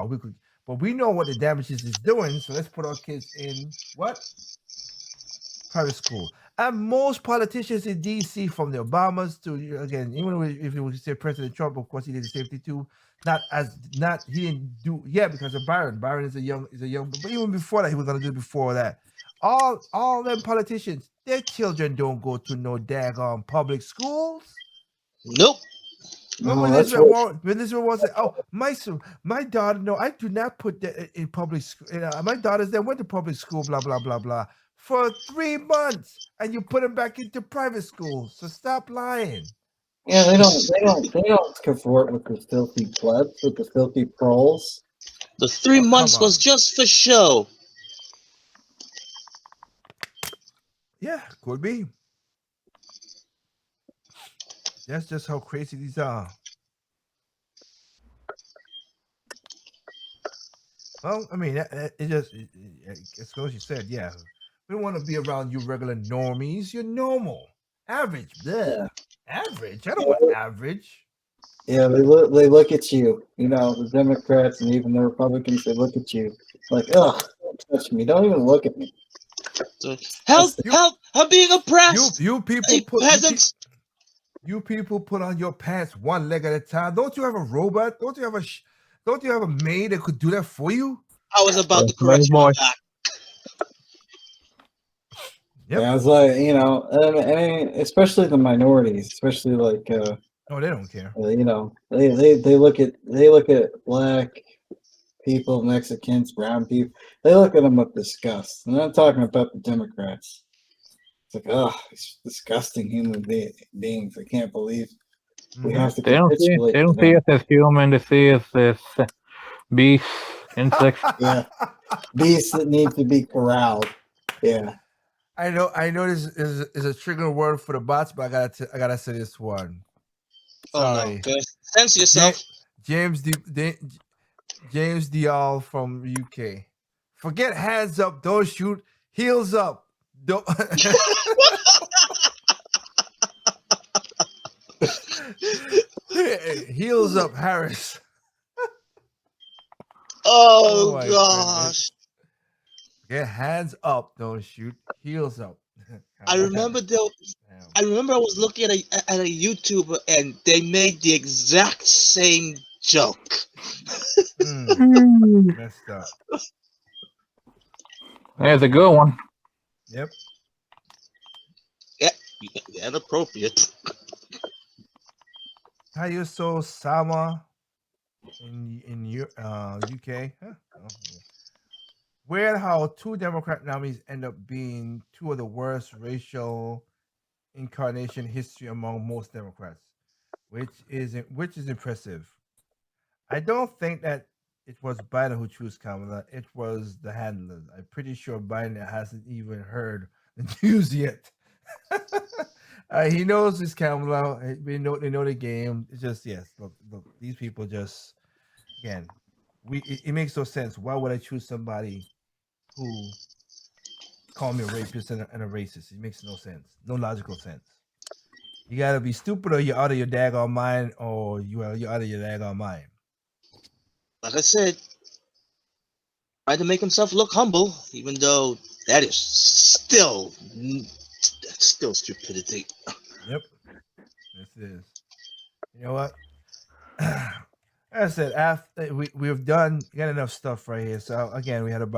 we could, but we know what the damages is doing, so let's put our kids in what private school. And most politicians in DC, from the Obamas to again, even if you would say President Trump, of course he did the safety too. He didn't do because of Byron. Byron is a young, but even before that, he was gonna do before that. All them politicians, their children don't go to no daggone public schools. Nope. When Elizabeth Warren said, "Oh, my daughter, no, I do not put that in public school. My daughters that went to public school, blah blah blah blah, for 3 months, and you put them back into private school. So stop lying." Yeah, they don't convert with the filthy plebs, with the filthy proles. The 3 months was just for show. Yeah, could be. That's just how crazy these are. Well, I mean, it's what you said. Yeah, we don't want to be around you regular normies. You're normal, average. Bleh. Average. I don't want average. Yeah, they look at you. You know, the Democrats and even the Republicans. They look at you like, ugh, don't touch me. Don't even look at me. So, help! I'm being oppressed. You people hey, put peasants. You people put on your pants one leg at a time. Don't you have a robot? Don't you have a maid that could do that for you? I was about to correct you on that. Yep. Yeah, I was like, you know, I mean, especially the minorities, especially like, oh, they don't care. You know, they look at black people, Mexicans, brown people. They look at them with disgust. I'm not talking about the Democrats. It's like, oh, it's disgusting human beings. I can't believe we have to. They don't see us as human. They see us as beasts, insects. Yeah, beasts that need to be corralled. Yeah. I know this is a trigger word for the bots, but I gotta say this one. Sorry. Oh no, censor yourself. James Dial from UK. Forget hands up, don't shoot. Heels up. Don't. Heels up, Harris. Oh gosh. Get hands up, don't shoot. Heels up. I remember I was looking at a YouTuber and they made the exact same joke. Messed up. There's a good one. Yep. Yeah, inappropriate. How you saw Sama in UK? Huh? Oh, yeah. Weird how 2 Democrat nominees end up being 2 of the worst racial incarnation history among most Democrats, which is impressive. I don't think that it was Biden who chose Kamala. It was the handlers. I'm pretty sure Biden hasn't even heard the news yet. He knows it's Kamala. They know the game. It's just look, these people just again. It makes no sense. Why would I choose somebody who called me a rapist and a racist? It makes no sense. No logical sense. You gotta be stupid, or you're out of your daggone mind, or you're out of your daggone mind. Like I said, tried to make himself look humble, even though that is still stupidity. Yep. This is. You know what? I said after we've got enough stuff right here. So again, we have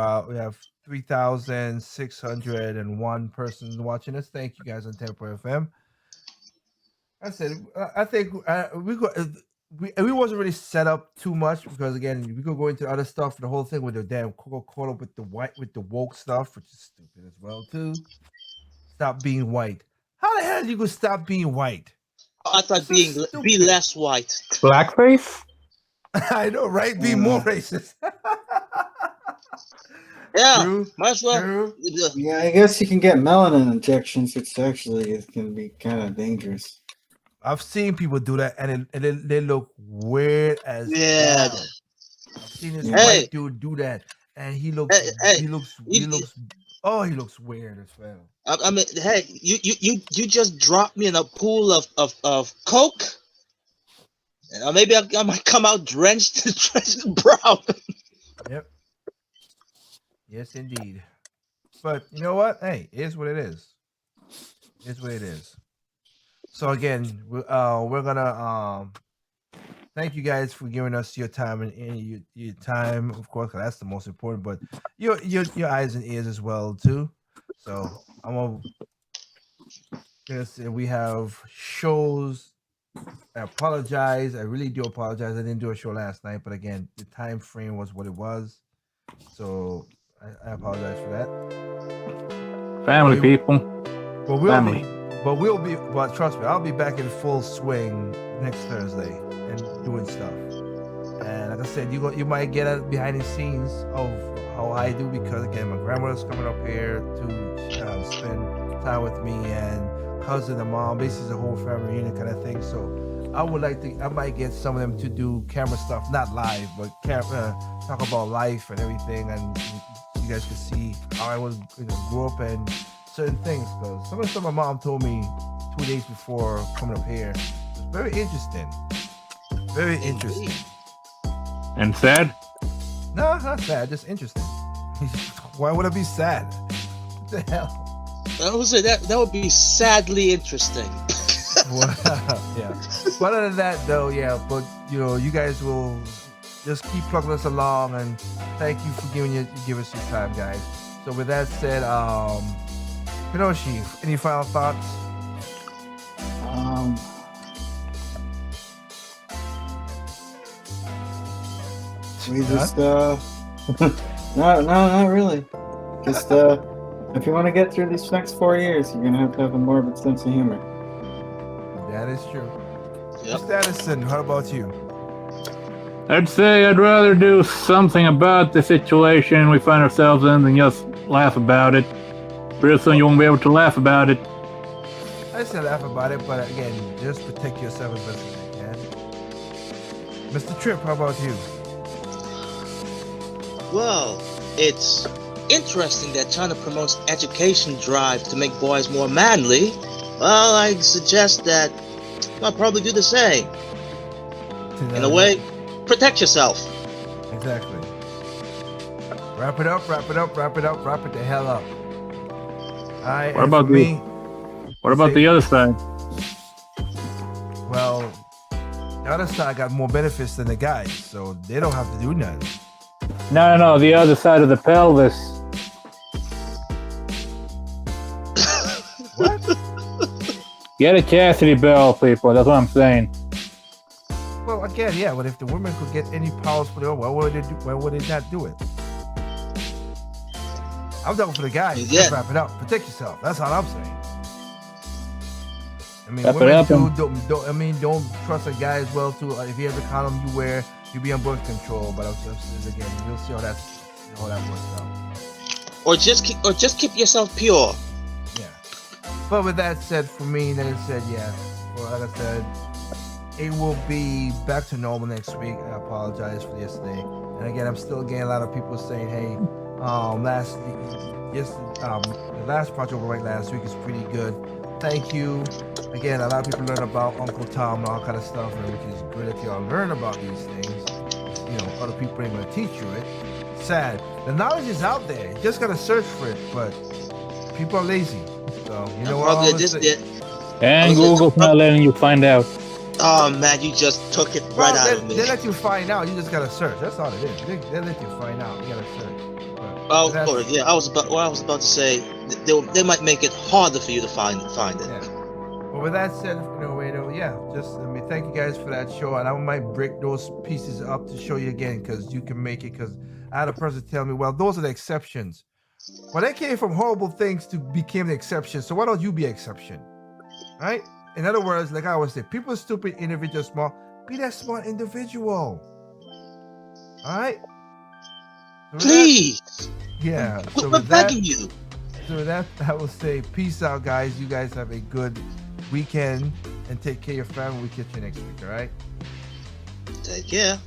3,601 persons watching us. Thank you guys on Tempo FM. I said I think we wasn't really set up too much because again we could go into other stuff. The whole thing with the damn Coca-Cola with the woke stuff, which is stupid as well too. Stop being white. How the hell you gonna stop being white? I thought be less white. Blackface? I know, right? Be more racist. Yeah, True, might as well. true. Yeah, I guess you can get melanin injections, which actually can be kind of dangerous. I've seen people do that, and they look weird as Yeah. hell. I've seen this Hey. white dude do that, and he looks Hey, he looks you- he looks oh he looks weird as well. I mean, hey, you just dropped me in a pool of coke. And maybe I might come out drenched, drenched in brown. Yep. Yes, indeed. But you know what? Hey, it is what it is. It's what it is. So again, we're gonna thank you guys for giving us your time and your time, of course, 'cause that's the most important. But your eyes and ears as well too. So I'm gonna say we have shows. I apologize. I really do apologize. I didn't do a show last night, but again, the time frame was what it was. So I apologize for that. Family We- people. But Family. but trust me, I'll be back in full swing next Thursday and doing stuff. And like I said, you might get a behind the scenes of how I do because again, my grandmother's coming up here to spend time with me and cousin and mom, basically the whole family reunion kind of thing. So I might get some of them to do camera stuff, not live, but talk about life and everything, and you guys can see how I was grew up and certain things. Because some of the stuff my mom told me 2 days before coming up here was very interesting. Very interesting. And sad? No, not sad, just interesting. Why would I be sad? What the hell? I would say that would be sadly interesting. Well, yeah. But other than that, though, yeah. But you guys will just keep plugging us along, and thank you for give us your time, guys. So with that said, Kenoshi, any final thoughts? We just no, not really. Just if you want to get through these next 4 years, you're gonna have a morbid sense of humor. That is true. Yep. Mr. Addison, how about you? I'd say I'd rather do something about the situation we find ourselves in than just laugh about it. Pretty soon you won't be able to laugh about it. I said laugh about it, but again, just protect yourself as best as you can. Mr. Tripp, how about you? Well, it's interesting that China promotes education drive to make boys more manly. Well, I suggest that I'll probably do the same. In a way, protect yourself. Exactly. Wrap it up, wrap it up, wrap it up, wrap it the hell up. Alright, What and about for me? What about the other side? Well, the other side got more benefits than the guys, so they don't have to do nothing. No, the other side of the pelvis. What? Get a chastity belt, people. That's what I'm saying. Well, again, yeah, but if the women could get any powers for their own, why would they not do it? I'm talking for the guys. Yeah. Just wrap it up. Protect yourself. That's all I'm saying. I mean, Wrap it women up too, and- don't trust a guy as well too. If you have the condom you wear, you be on birth control. But again, you'll see how that works out. Or just keep yourself pure. Yeah. But with that said, for me, like I said, yeah. Well, like I said, it will be back to normal next week. I apologize for yesterday. And again, I'm still getting a lot of people saying, "Hey, the last project we wrote last week is pretty good. Thank you." Again, a lot of people learn about Uncle Tom and all kind of stuff, and which is good if y'all learn about these things. Other people ain't gonna teach you it. Sad. The knowledge is out there. You just gotta search for it, but people are lazy. So you know what? Probably I'm this gonna say- did. And Google's not letting you find out. Oh man, you just took it right Well, out of they me. let you find out. You just gotta search. That's all it is. They let you find out. You gotta search. But Oh, that's- or yeah, I was about to say they might make it harder for you to find it. Yeah. But with that said, thank you guys for that show, and I might break those pieces up to show you again because you can make it. Because I had a person tell me, "Well, those are the exceptions." Well, they came from horrible things to become the exception. So why don't you be exception, right? In other words, like I always say, people are stupid, individual smart. Be that smart individual. All right. So with that- Please, yeah. So we're with that, begging you. I will say peace out, guys. You guys have a good weekend, and take care of your family. We'll catch you next week. All right. Take care.